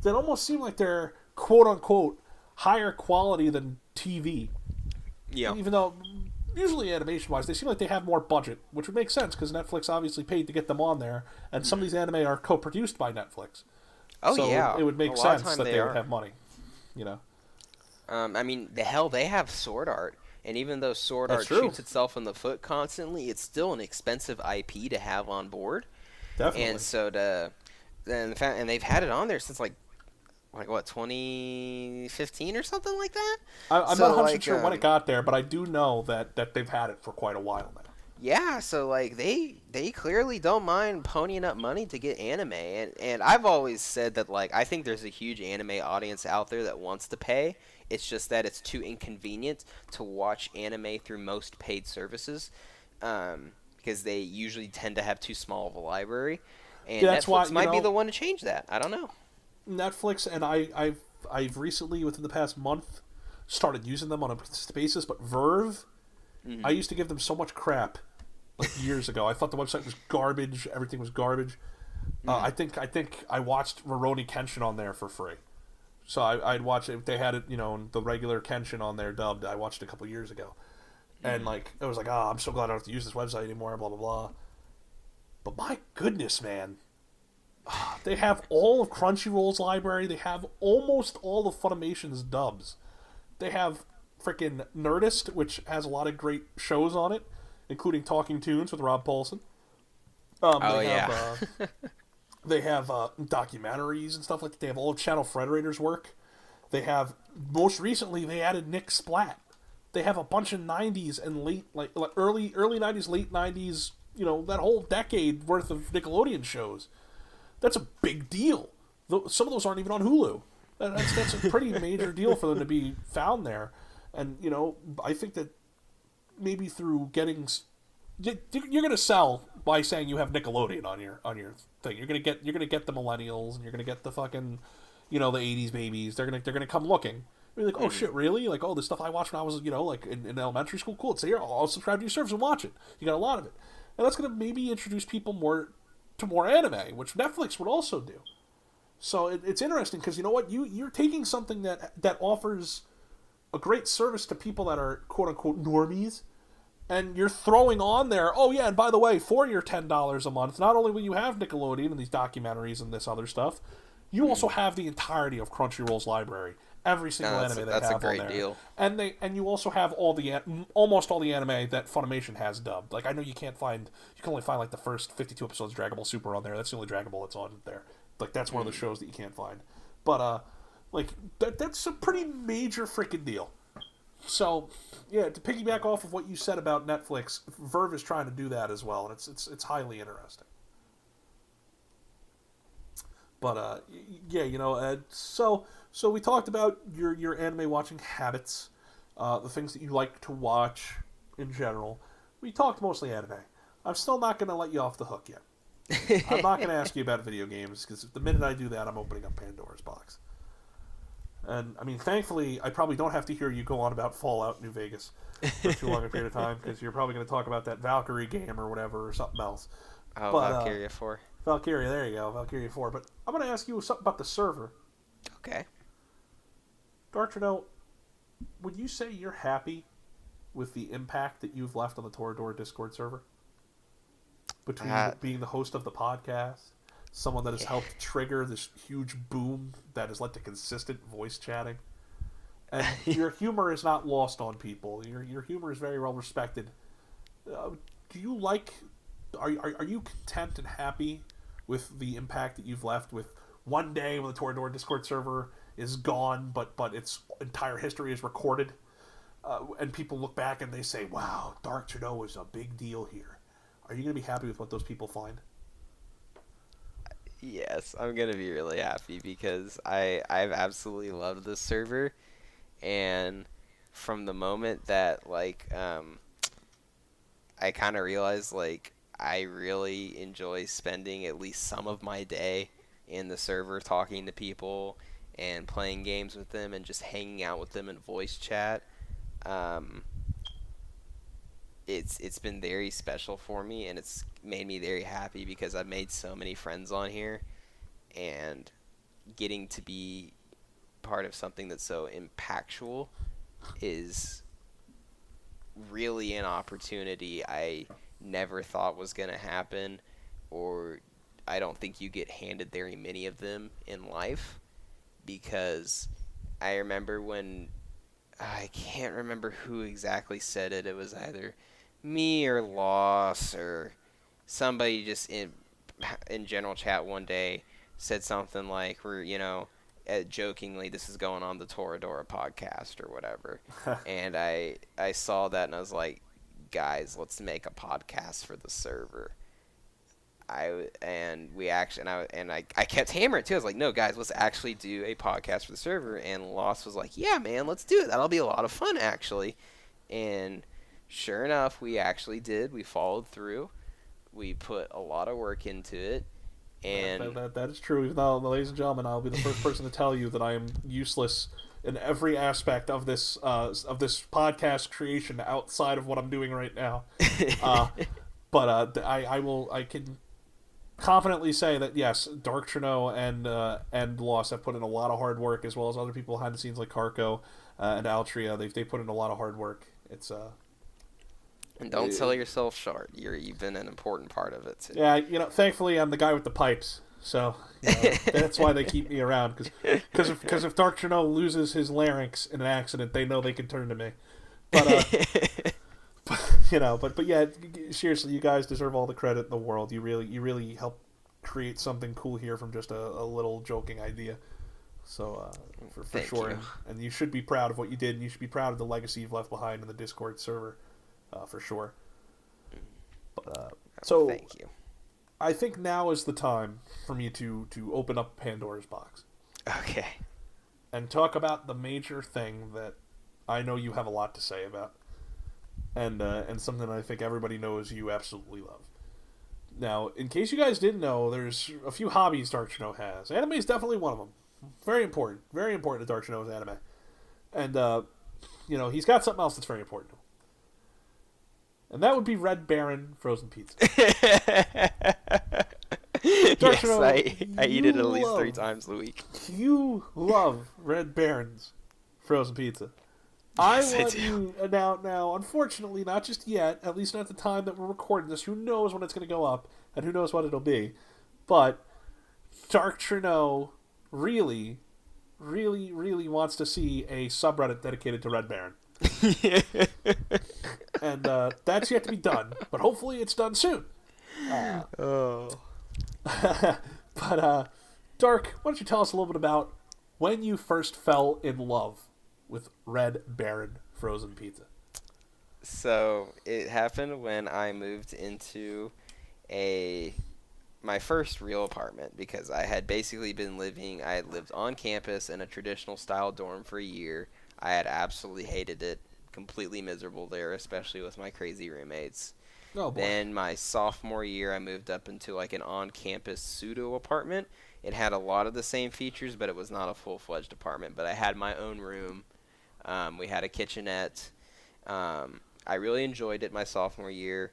that almost seem like they're quote unquote higher quality than TV. Yeah. Even though usually animation wise they seem like they have more budget, which would make sense because Netflix obviously paid to get them on there, and some of these anime are co-produced by Netflix. Oh So yeah. it would A make lot of sense time that they they would are. have money. You know, I mean, the hell, they have Sword Art, and even though Sword that's Art true. shoots itself in the foot constantly, it's still an expensive IP to have on board. And Definitely. so and they've had it on there since like what 2015 or something like that. I'm not So 100 like sure when it got there, but I do know that they've had it for quite a while now. yeah, so like they clearly don't mind ponying up money to get anime, and I've always said that like I think there's a huge anime audience out there that wants to pay. It's just that it's too inconvenient to watch anime through most paid services, because they usually tend to have too small of a library, and Yeah, that's why Netflix might be the one to change that. I don't know. Netflix and I've recently within the past month started using them on a consistent basis, but Verve, Hmm. I used to give them so much crap like years ago. I thought the website was garbage. Everything was garbage. Hmm. I think I watched Rurouni Kenshin on there for free. So I'd watch it. They had it, the regular Kenshin on there dubbed. I watched it a couple years ago, and like it was like, oh, I'm so glad I don't have to use this website anymore. Blah blah blah. But my goodness, man, they have all of Crunchyroll's library. They have almost all of Funimation's dubs. They have freaking Nerdist, which has a lot of great shows on it, including Talking Tunes with Rob Paulson. Oh They have yeah. they have documentaries and stuff like that. They have all of Channel Frederator's work. They have most recently they added Nick Splat. They have a bunch of '90s and late like early '90s, late '90s. That whole decade worth of Nickelodeon shows. That's a big deal. Some of those aren't even on Hulu. That's a pretty major deal for them to be found there. And I think that maybe through you're going to sell by saying you have Nickelodeon on your thing. You're gonna get the millennials, and you're gonna get the fucking the '80s babies. They're gonna come looking. Be like, oh shit, really? Like, oh, the stuff I watched when I was like in elementary school. Cool. So here, I'll subscribe to your service and watch it. You got a lot of it, and that's gonna maybe introduce people more anime, which Netflix would also do. So it's interesting because you know what, you're taking something that offers a great service to people that are quote unquote normies, and you're throwing on there, oh yeah, and by the way, for your $10 a month, not only will you have Nickelodeon and these documentaries and this other stuff, you also have the entirety of Crunchyroll's library, every single No, anime they that's a have on great there, deal. and you also have almost all the anime that Funimation has dubbed. Like I know you can only find like the first 52 episodes of Dragon Ball Super on there. That's the only Dragon Ball that's on there. Like that's one of the shows that you can't find. But like that's a pretty major freaking deal. So, yeah, to piggyback off of what you said about Netflix, Verve is trying to do that as well, and it's highly interesting. But yeah, so we talked about your anime watching habits, the things that you like to watch in general. We talked mostly anime. I'm still not going to let you off the hook yet. I'm not going to ask you about video games because the minute I do that, I'm opening up Pandora's box. And I mean, thankfully, I probably don't have to hear you go on about Fallout New Vegas for too long a period of time because you're probably going to talk about that Valkyrie game or whatever or something else. Oh, But Valkyria 4. Valkyria, there you go, Valkyria 4. But I'm going to ask you something about the server. Okay. Trennow, would you say you're happy with the impact that you've left on the Toradora Discord server? Between being the host of the podcast, someone that has helped trigger this huge boom that has led to consistent voice chatting, and your humor is not lost on people. Your humor is very well respected. Do you like? Are you content and happy with the impact that you've left? With one day when the Toradora Discord server is gone, but its entire history is recorded, and people look back and they say, "Wow, Dark Trennow was a big deal here." Are you going to be happy with what those people find? Yes, I'm gonna be really happy because I've absolutely loved this server, and from the moment that I kind of realized I really enjoy spending at least some of my day in the server talking to people and playing games with them and just hanging out with them in voice chat. it's been very special for me, and it's made me very happy because I've made so many friends on here, and getting to be part of something that's so impactful is really an opportunity I never thought was going to happen, or I don't think you get handed very many of them in life, because I remember when, I can't remember who exactly said it. It was either me or Loss or somebody just in general chat one day said something like, "We're jokingly, this is going on the Toradora podcast or whatever," and I saw that and I was like, "Guys, let's make a podcast for the server." I kept hammering it too. I was like, "No, guys, let's actually do a podcast for the server." And Lost was like, "Yeah, man, let's do it. That'll be a lot of fun, actually." And sure enough, we actually did. We followed through. We put a lot of work into it, and That is true. Even though, ladies and gentlemen, I'll be the first person to tell you that I am useless in every aspect of this podcast creation outside of what I'm doing right now. But I can confidently say that yes, Dark Trennow and Lost have put in a lot of hard work, as well as other people behind the scenes like Carco and Altria. They put in a lot of hard work. It's and don't sell yourself short. You've been an important part of it too. Yeah, thankfully I'm the guy with the pipes, so that's why they keep me around. Because if Dark Trennow loses his larynx in an accident, they know they can turn to me. But but yeah, seriously, you guys deserve all the credit in the world. You really helped create something cool here from just a little joking idea. So for sure, and you should be proud of what you did, and you should be proud of the legacy you've left behind in the Discord server, for sure. But so thank you. I think now is the time for me to open up Pandora's box. Okay. And talk about the major thing that I know you have a lot to say about. And something I think everybody knows you absolutely love. Now, in case you guys didn't know, there's a few hobbies Dark Trennow has. Anime is definitely one of them. Very important to Dark Trennow's anime. And he's got something else that's very important to him. And that would be Red Baron frozen pizza. Yes, I eat it at least 3 times a week. You love Red Baron's frozen pizza. Yes, I want you now. Unfortunately, not just yet. At least not at the time that we're recording this. Who knows when it's going to go up, and who knows what it'll be. But Dark Trennow really, really, really wants to see a subreddit dedicated to Red Baron. And that's yet to be done. But hopefully, it's done soon. But Dark, why don't you tell us a little bit about when you first fell in love with Red Baron frozen pizza? So it happened when I moved into my first real apartment, because I had basically I had lived on campus in a traditional style dorm for a year. I had absolutely hated it, completely miserable there, especially with my crazy roommates. Oh boy. Then my sophomore year, I moved up into like an on-campus pseudo apartment. It had a lot of the same features, but it was not a full-fledged apartment. But I had my own room. We had a kitchenette. I really enjoyed it my sophomore year.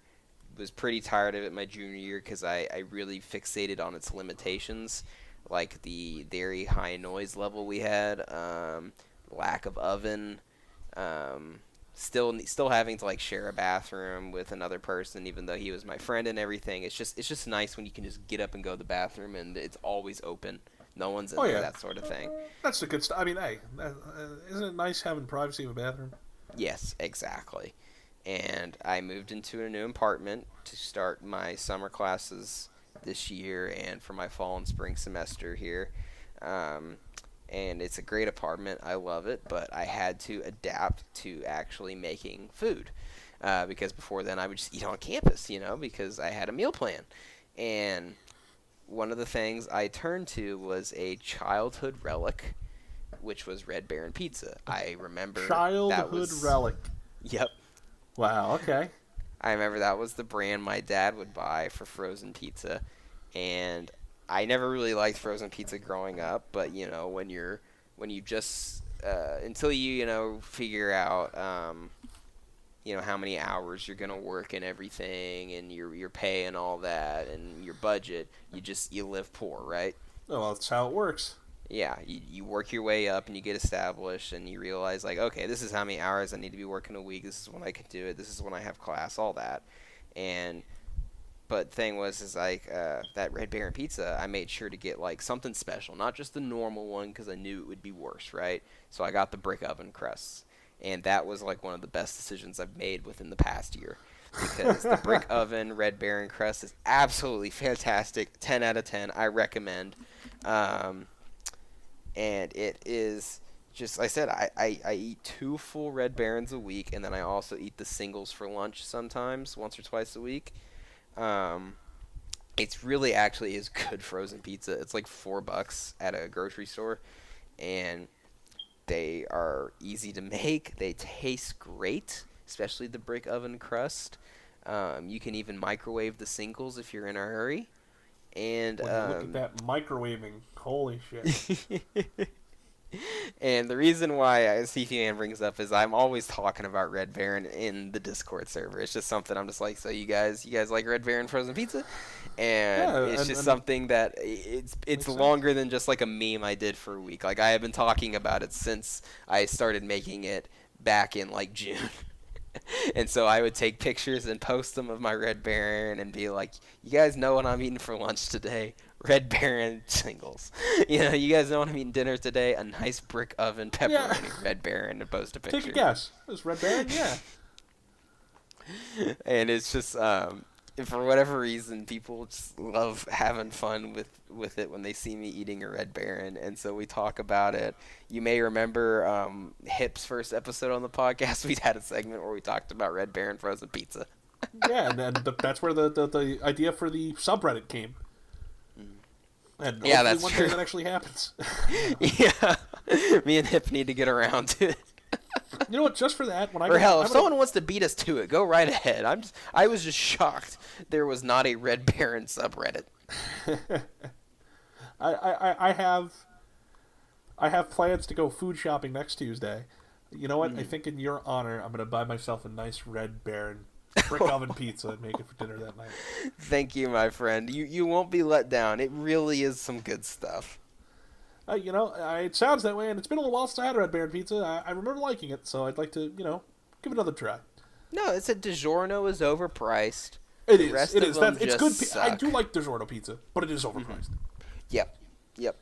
Was pretty tired of it my junior year because I really fixated on its limitations, like the very high noise level we had, lack of oven, still having to like share a bathroom with another person, even though he was my friend and everything. It's just nice when you can just get up and go to the bathroom and it's always open. No one's in there, that sort of thing. That's the good stuff. I mean, hey, isn't it nice having privacy of a bathroom? Yes, exactly. And I moved into a new apartment to start my summer classes this year and for my fall and spring semester here. And it's a great apartment. I love it, but I had to adapt to actually making food. Because before then I would just eat on campus, because I had a meal plan. And one of the things I turned to was a childhood relic, which was Red Baron pizza. I remember childhood relic. Yep. Wow. Okay. I remember that was the brand my dad would buy for frozen pizza, and I never really liked frozen pizza growing up. But when you just until you figure out how many hours you're gonna work and everything, and your pay and all that, and your budget. You live poor, right? Oh, well, that's how it works. Yeah, you work your way up and you get established and you realize like, okay, this is how many hours I need to be working a week. This is when I can do it. This is when I have class, all that. And but thing was is like that Red Baron pizza, I made sure to get like something special, not just the normal one because I knew it would be worse, right? So I got the brick oven crusts, and that was like one of the best decisions I've made within the past year because the brick oven Red Baron crust is absolutely fantastic. 10 out of 10. I recommend. And it is just, I said, I eat 2 full Red Barons a week, and then I also eat the singles for lunch sometimes, once or twice a week. It's really actually is good frozen pizza. It's like $4 at a grocery store, and they are easy to make. They taste great, especially the brick oven crust. You can even microwave the singles if you're in a hurry. And when you look at that microwaving, holy shit. And the reason why CFan brings up is I'm always talking about Red Baron in the Discord server. It's just something I'm just like, so you guys like Red Baron frozen pizza? And Yeah, it's just something that it's longer than just like a meme I did for a week. Like I have been talking about it since I started making it back in like June. And so I would take pictures and post them of my Red Baron and be like, you guys know what I'm eating for lunch today? Red Baron singles. You guys know what I'm eating dinner today? A nice brick oven pepperoni Red Baron, and post a picture. Take a guess. Is Red Baron? Yeah. And it's just, for whatever reason, people just love having fun with it when they see me eating a Red Baron, and so we talk about it. You may remember Hip's first episode on the podcast. We had a segment where we talked about Red Baron frozen pizza. Yeah, and that's where the idea for the subreddit came. And yeah, that's one true. day that actually happens. Yeah, me and Hip need to get around to it. You know what? Just for that, when if someone wants to beat us to it, go right ahead. I was just shocked there was not a Red Baron subreddit. I have plans to go food shopping next Tuesday. You know what? I think in your honor, I'm going to buy myself a nice Red Baron brick oven pizza and make it for dinner that night. Thank you, my friend. You won't be let down. It really is some good stuff. It sounds that way, and it's been a little while since I had a Red Baron pizza. I remember liking it, so I'd like to, give it another try. No, it's a DiGiorno is overpriced. It is. It's good. Suck. I do like DiGiorno pizza, but it is overpriced. Mm-hmm. Yep.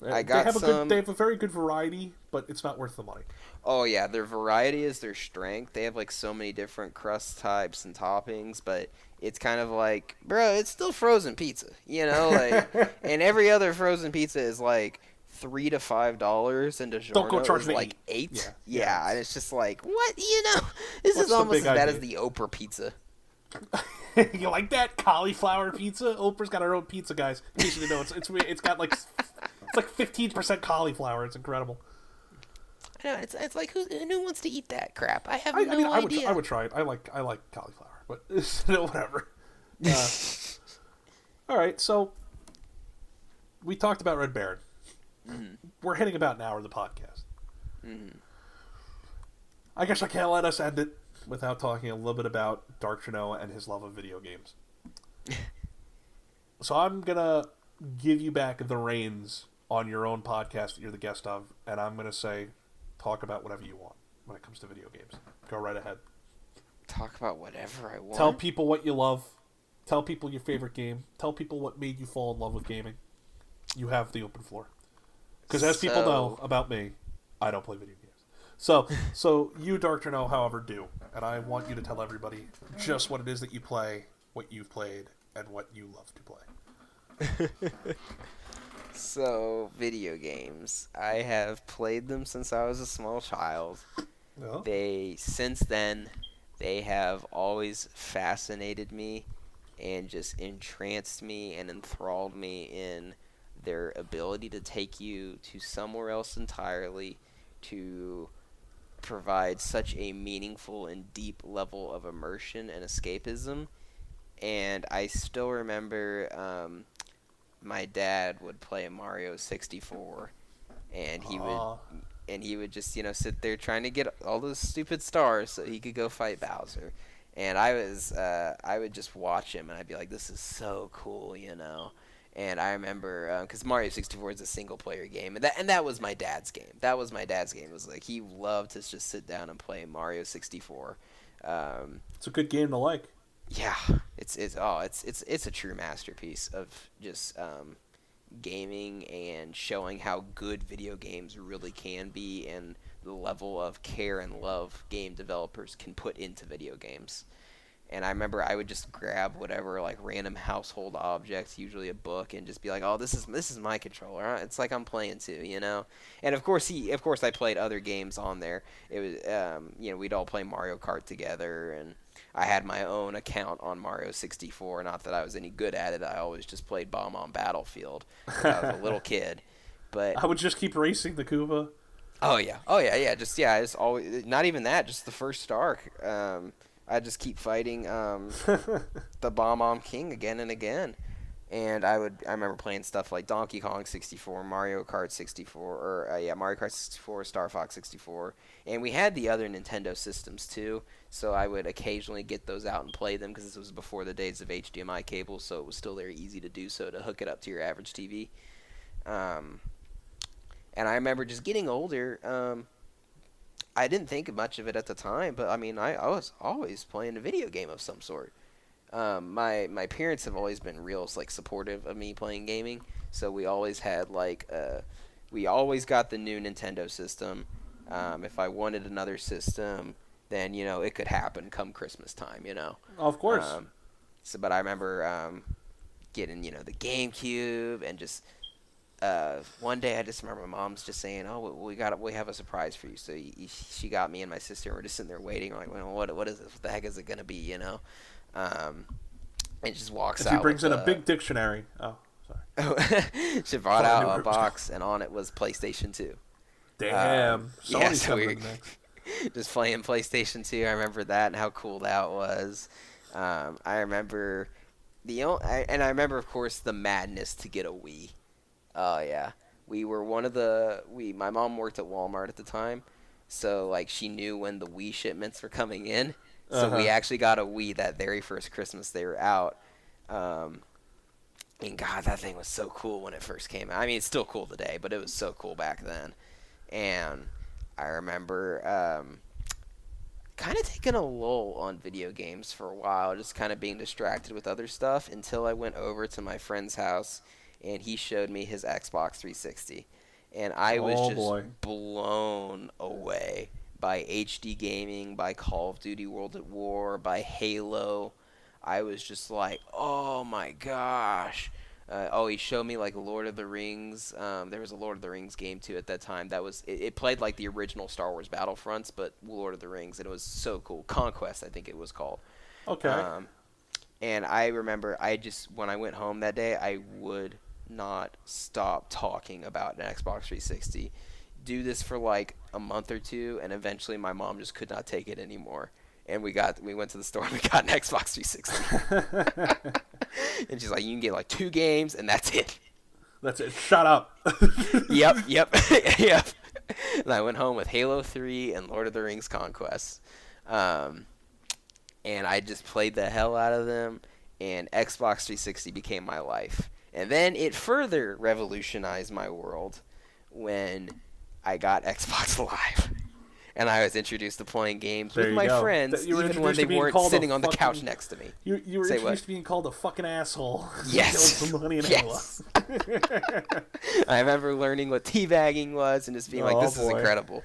They have a very good variety, but it's not worth the money. Oh yeah, their variety is their strength. They have like so many different crust types and toppings, but it's kind of like, bro, it's still frozen pizza, and every other frozen pizza is like $3 to $5, and DiGiorno Don't go charge is like $8. Yeah, and it's just like, what? This is almost as bad as the Oprah pizza. You like that cauliflower pizza? Oprah's got her own pizza, guys. In case you didn't know, it's got like 15% cauliflower. It's incredible. I know, it's like who wants to eat that crap? I have no idea. I would try it. I like cauliflower, but whatever. All right, so we talked about Red Baron. Mm-hmm. We're hitting about an hour of the podcast. Mm-hmm. I guess I can't let us end it without talking a little bit about Dark Trennow and his love of video games. So I'm going to give you back the reins on your own podcast that you're the guest of, and I'm going to say, talk about whatever you want when it comes to video games. Go right ahead. Talk about whatever I want? Tell people what you love. Tell people your favorite game. Tell people what made you fall in love with gaming. You have the open floor. Because as people know about me, I don't play video games. So you, Dark Trennow, however, do. And I want you to tell everybody just what it is that you play, what you've played, and what you love to play. So, video games. I have played them since I was a small child. Oh. Since then, they have always fascinated me and just entranced me and enthralled me in their ability to take you to somewhere else entirely, to provide such a meaningful and deep level of immersion and escapism. And I still remember my dad would play Mario 64, and he would just sit there trying to get all those stupid stars so he could go fight Bowser. And I would just watch him, and I'd be like, "This is so cool," you know. And I remember because Mario 64 is a single player game, and that was my dad's game. That was my dad's game. It was like he loved to just sit down and play Mario 64. It's a good game to like. Yeah, it's a true masterpiece of just gaming and showing how good video games really can be and the level of care and love game developers can put into video games. And I remember I would just grab whatever like random household objects, usually a book, and just be like, "Oh, this is my controller. It's like I'm playing too, you know." And of course I played other games on there. It was we'd all play Mario Kart together, and I had my own account on Mario 64. Not that I was any good at it. I always just played Bomb on Battlefield when I was a little kid. But I would just keep racing the Koopa. oh yeah. Just always not even that. Just the first star. I just keep fighting the Bomb King again and again. And I remember playing stuff like Donkey Kong 64, Mario Kart 64, Mario Kart 64, Star Fox 64. And we had the other Nintendo systems too, so I would occasionally get those out and play them because this was before the days of HDMI cables, so it was still very easy to do so to hook it up to your average TV. And I remember just getting older. I didn't think much of it at the time, but I mean, I was always playing a video game of some sort. My parents have always been real like supportive of me playing gaming, so we always had we always got the new Nintendo system. If I wanted another system, then it could happen come Christmas time, Of course. But I remember getting the GameCube and just. One day I just remember my mom's just saying, "Oh, we have a surprise for you." So she got me and my sister, and we're just sitting there waiting. We're like, well, what is this? What the heck is it gonna be? And just walks out. She brings in a big dictionary. Oh, sorry. She brought out a box, and on it was PlayStation 2. Damn. So we just playing PlayStation 2. I remember that and how cool that was. I remember and I remember, of course, the madness to get a Wii. Oh yeah, we were my mom worked at Walmart at the time, so like she knew when the Wii shipments were coming in, so we actually got a Wii that very first Christmas they were out, and God, that thing was so cool when it first came out. I mean, it's still cool today, but it was so cool back then, and I remember kind of taking a lull on video games for a while, just kind of being distracted with other stuff until I went over to my friend's house. And he showed me his Xbox 360, and I was blown away by HD gaming, by Call of Duty World at War, by Halo. I was just like, oh my gosh. He showed me like Lord of the Rings. There was a Lord of the Rings game too at that time. It played like the original Star Wars Battlefronts, but Lord of the Rings, and it was so cool. Conquest, I think it was called. Okay. And I remember when I went home that day, I would not stop talking about an Xbox 360. Do this for like a month or two, and eventually my mom just could not take it anymore. And we went to the store and we got an Xbox 360. And she's like, "You can get like 2 games, and that's it." That's it. Shut up. Yep. Yep. And I went home with Halo 3 and Lord of the Rings Conquest. And I just played the hell out of them, and Xbox 360 became my life. And then it further revolutionized my world when I got Xbox Live. And I was introduced to playing games with my friends, even when they weren't sitting on the couch next to me. You were introduced to being called a fucking asshole. Yes. Yes. I remember learning what teabagging was and just being like, this is incredible.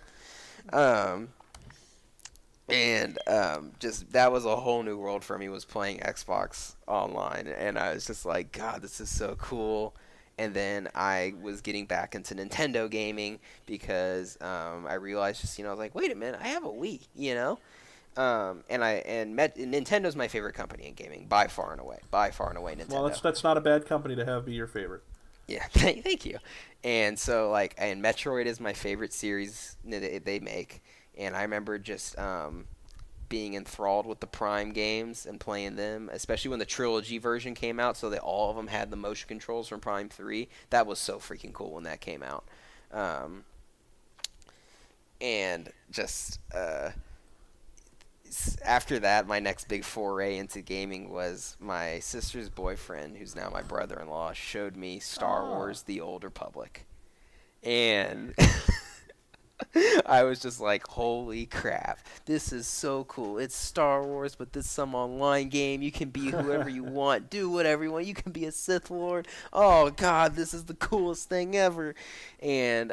Just that was a whole new world for me, was playing Xbox online, and I was just like, God, this is so cool. And then I was getting back into Nintendo gaming because I realized I was like, wait a minute, I have a Wii, and Nintendo's my favorite company in gaming by far and away Nintendo. Well, that's not a bad company to have be your favorite. Yeah, thank you. And so and Metroid is my favorite series they make. And I remember just being enthralled with the Prime games and playing them, especially when the trilogy version came out, so that all of them had the motion controls from Prime 3. That was so freaking cool when that came out. And just after that, my next big foray into gaming was my sister's boyfriend, who's now my brother-in-law, showed me Star Wars: The Old Republic, and I was just like, holy crap, this is so cool. It's Star Wars, but this is some online game. You can be whoever you want, do whatever you want. You can be a Sith Lord. Oh, God, this is the coolest thing ever. And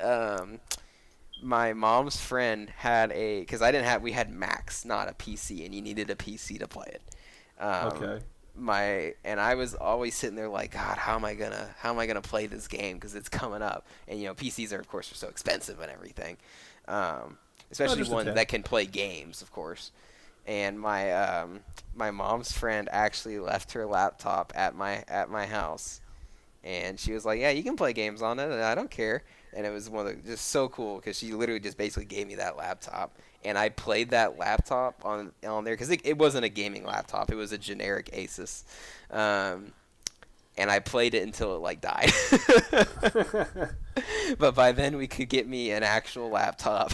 my mom's friend had because we had Max, not a PC, and you needed a PC to play it. Okay. And I was always sitting there like, God, how am I gonna play this game, because it's coming up, and PCs are so expensive and everything, especially one that can play games, of course. And my mom's friend actually left her laptop at my house, and she was like, yeah, you can play games on it, and I don't care. And it was just so cool, because she literally just basically gave me that laptop. And I played that laptop on there, because it wasn't a gaming laptop. It was a generic Asus. And I played it until it, died. But by then, we could get me an actual laptop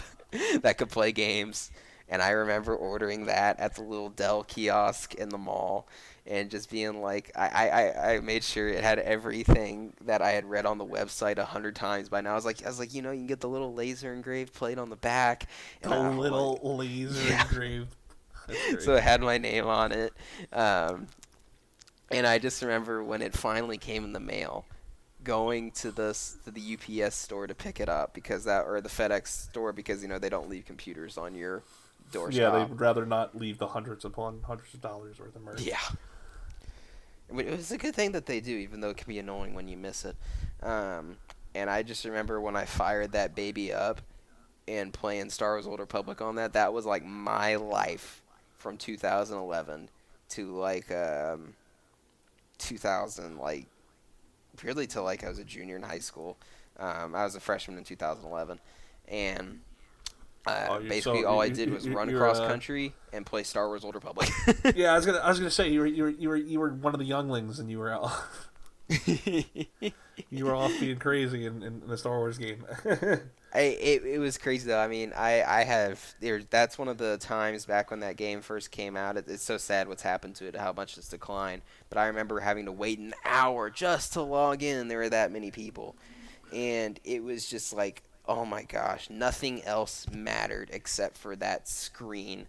that could play games. And I remember ordering that at the little Dell kiosk in the mall, and just being like, I made sure it had everything that I had read on the website 100 times by now. I was like, you can get the little laser engraved plate on the back. And the little laser engraved. So it had my name on it. And I just remember when it finally came in the mail, going to the UPS store to pick it up, or the FedEx store, because they don't leave computers on your doorstep. Yeah, they would rather not leave the hundreds upon hundreds of dollars worth of merch. Yeah. It was a good thing that they do, even though it can be annoying when you miss it. And I just remember when I fired that baby up and playing Star Wars: Old Republic on that was like my life from 2011 to 2000, really till I was a junior in high school. I was a freshman in 2011, and basically all I did was run across country and play Star Wars: Old Republic. Yeah, I was gonna say you were one of the younglings, and you were off being crazy in the Star Wars game. It was crazy though. I mean, that's one of the times back when that game first came out. It's so sad what's happened to it, how much it's declined. But I remember having to wait an hour just to log in, and there were that many people, and it was just like, oh my gosh, nothing else mattered except for that screen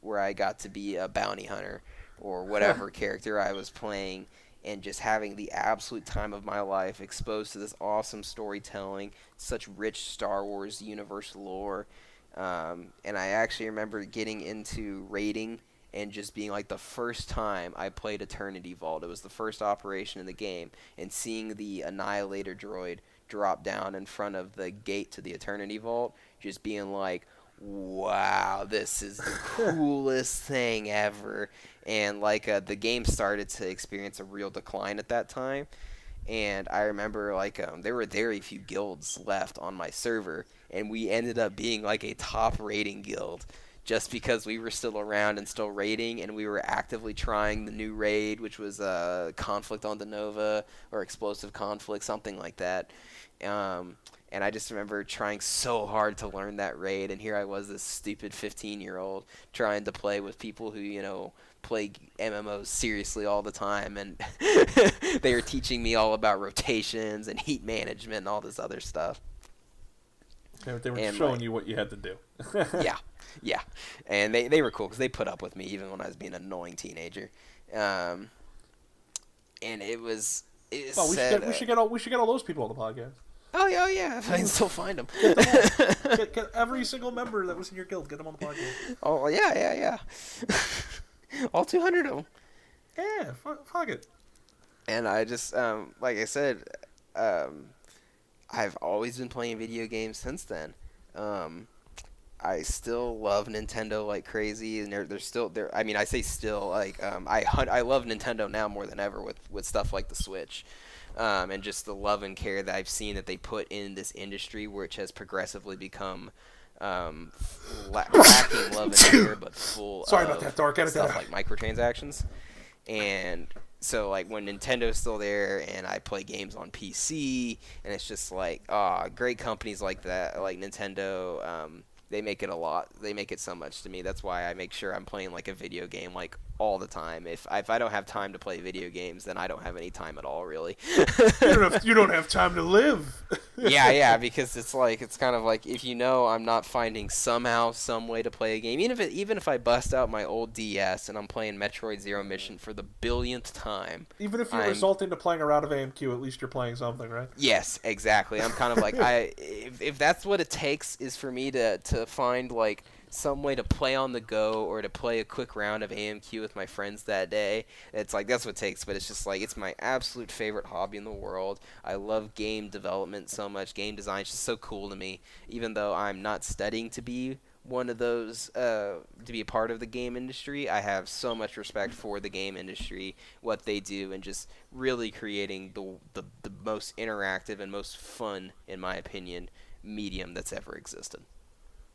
where I got to be a bounty hunter or whatever character I was playing, and just having the absolute time of my life, exposed to this awesome storytelling, such rich Star Wars universe lore. And I actually remember getting into raiding and just being the first time I played Eternity Vault. It was the first operation in the game, and seeing the Annihilator droid drop down in front of the gate to the Eternity Vault, just being like, wow, this is the coolest thing ever. And the game started to experience a real decline at that time, and I remember there were very few guilds left on my server, and we ended up being a top raiding guild, just because we were still around and still raiding, and we were actively trying the new raid, which was Conflict on the Nova, or Explosive Conflict, something like that. And I just remember trying so hard to learn that raid, and here I was, this stupid 15-year-old, trying to play with people who, play MMOs seriously all the time, and they were teaching me all about rotations and heat management and all this other stuff. They were showing you what you had to do. Yeah. And they were cool, because they put up with me even when I was being an annoying teenager. And it was... Well, we should get all those people on the podcast. Oh yeah, if I can still find them. Get every single member that was in your guild, get them on the podcast. Oh yeah. All 200 of them. Yeah, fuck it. And I just, like I said, I've always been playing video games since then. I still love Nintendo like crazy, and they're still there. I mean, I say still, I love Nintendo now more than ever with stuff like the Switch. And just the love and care that I've seen that they put in this industry, which has progressively become lacking love and care, but full Sorry of about that, Dark. stuff like microtransactions. And so, when Nintendo's still there, and I play games on PC, and it's just great companies like that, like Nintendo. they make it a lot. They make it so much to me. That's why I make sure I'm playing like a video game like all the time. If I don't have time to play video games, then I don't have any time at all, really. You don't have time to live. Yeah, because it's kind of like if I'm not finding somehow some way to play a game, even if I bust out my old DS and I'm playing Metroid Zero Mission for the billionth time. Even if you result into playing a round of AMQ, at least you're playing something, right? Yes, exactly. I'm kind of like if that's what it takes is for me to find like some way to play on the go or to play a quick round of AMQ with my friends that day. It's like that's what it takes, but it's just like it's my absolute favorite hobby in the world. I love game development so much. Game design is just so cool to me. Even though I'm not studying to be one of those to be a part of the game industry, I have so much respect for the game industry, what they do, and just really creating the most interactive and most fun, in my opinion, medium that's ever existed.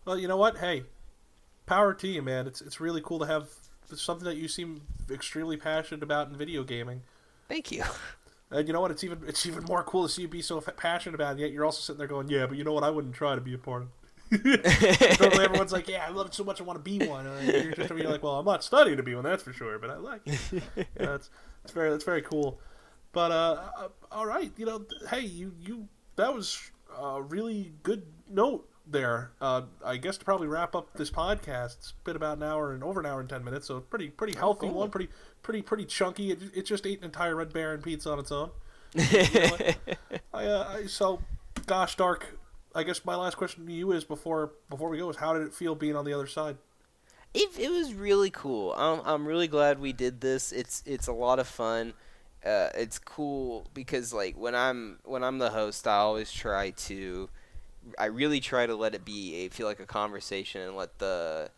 Well, you know what? Hey, power to you, man. It's really cool to have something that you seem extremely passionate about in video gaming. Thank you. And you know what? It's even more cool to see you be so passionate about it, and yet you're also sitting there going, yeah, but you know what? I wouldn't try to be a part of it. Totally, everyone's like, yeah, I love it so much I want to be one. And you're like, well, I'm not studying to be one, that's for sure, but I like it. Yeah, that's very cool. But all right, hey, that was a really good note there. I guess to probably wrap up this podcast, it's been about over an hour and 10 minutes, so pretty healthy one, pretty chunky. It just ate an entire Red Baron pizza on its own. So, gosh, Dark. I guess my last question to you is before we go is how did it feel being on the other side? It was really cool. I'm really glad we did this. It's a lot of fun. It's cool because like when I'm the host, I really try to let it feel like a conversation and let the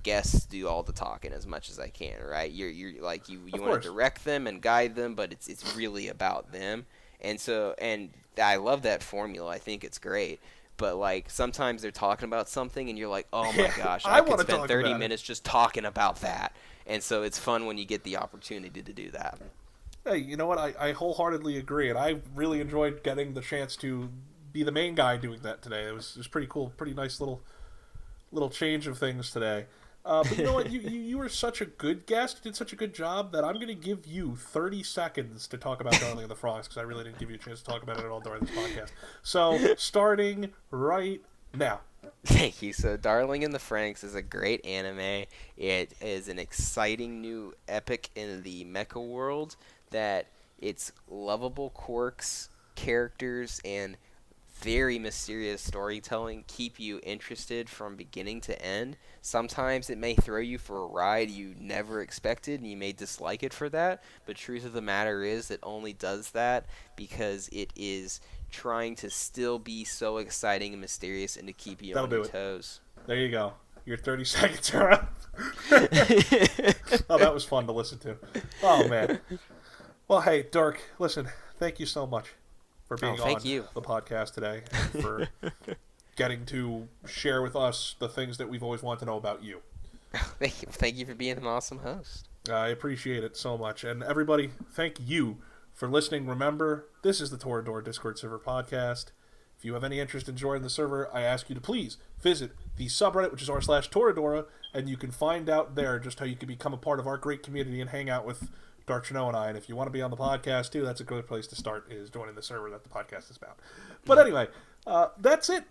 guests do all the talking as much as I can, right? You're like you want to direct them and guide them, but it's really about them. And I love that formula. I think it's great. But like sometimes they're talking about something and you're like, "Oh my gosh, I could spend 30 minutes just talking about that." And so it's fun when you get the opportunity to do that. Hey, you know what? I wholeheartedly agree, and I really enjoyed getting the chance to be the main guy doing that today. It was pretty cool, pretty nice little change of things today. But you know what? You were such a good guest, you did such a good job that I'm going to give you 30 seconds to talk about Darling in the Franxx because I really didn't give you a chance to talk about it at all during this podcast. So, starting right now. Thank you. So, Darling in the Franxx is a great anime. It is an exciting new epic in the mecha world that its lovable quirks, characters, and very mysterious storytelling keep you interested from beginning to end. Sometimes it may throw you for a ride you never expected and you may dislike it for that, but truth of the matter is it only does that because it is trying to still be so exciting and mysterious and to keep you on your toes. There you go. Your 30 seconds are up. Oh, that was fun to listen to. Oh, man. Well, hey, Dark, listen, thank you so much for being on the podcast today and for getting to share with us the things that we've always wanted to know about you. Thank you for being an awesome host. I appreciate it so much. And everybody, thank you for listening. Remember, this is the Toradora Discord server podcast. If you have any interest in joining the server, I ask you to please visit the subreddit, which is r/Toradora, and you can find out there just how you can become a part of our great community and hang out with Dark Trennow and I. And if you want to be on the podcast too, that's a good place to start, is joining the server that the podcast is about. But anyway, that's it.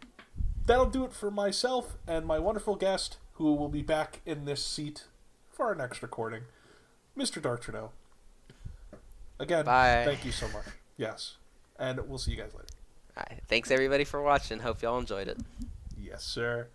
That'll do it for myself and my wonderful guest, who will be back in this seat for our next recording, Mr. Dark Trennow. Again, bye. Thank you so much. Yes. And we'll see you guys later. All right. Thanks everybody for watching. Hope y'all enjoyed it. Yes, sir.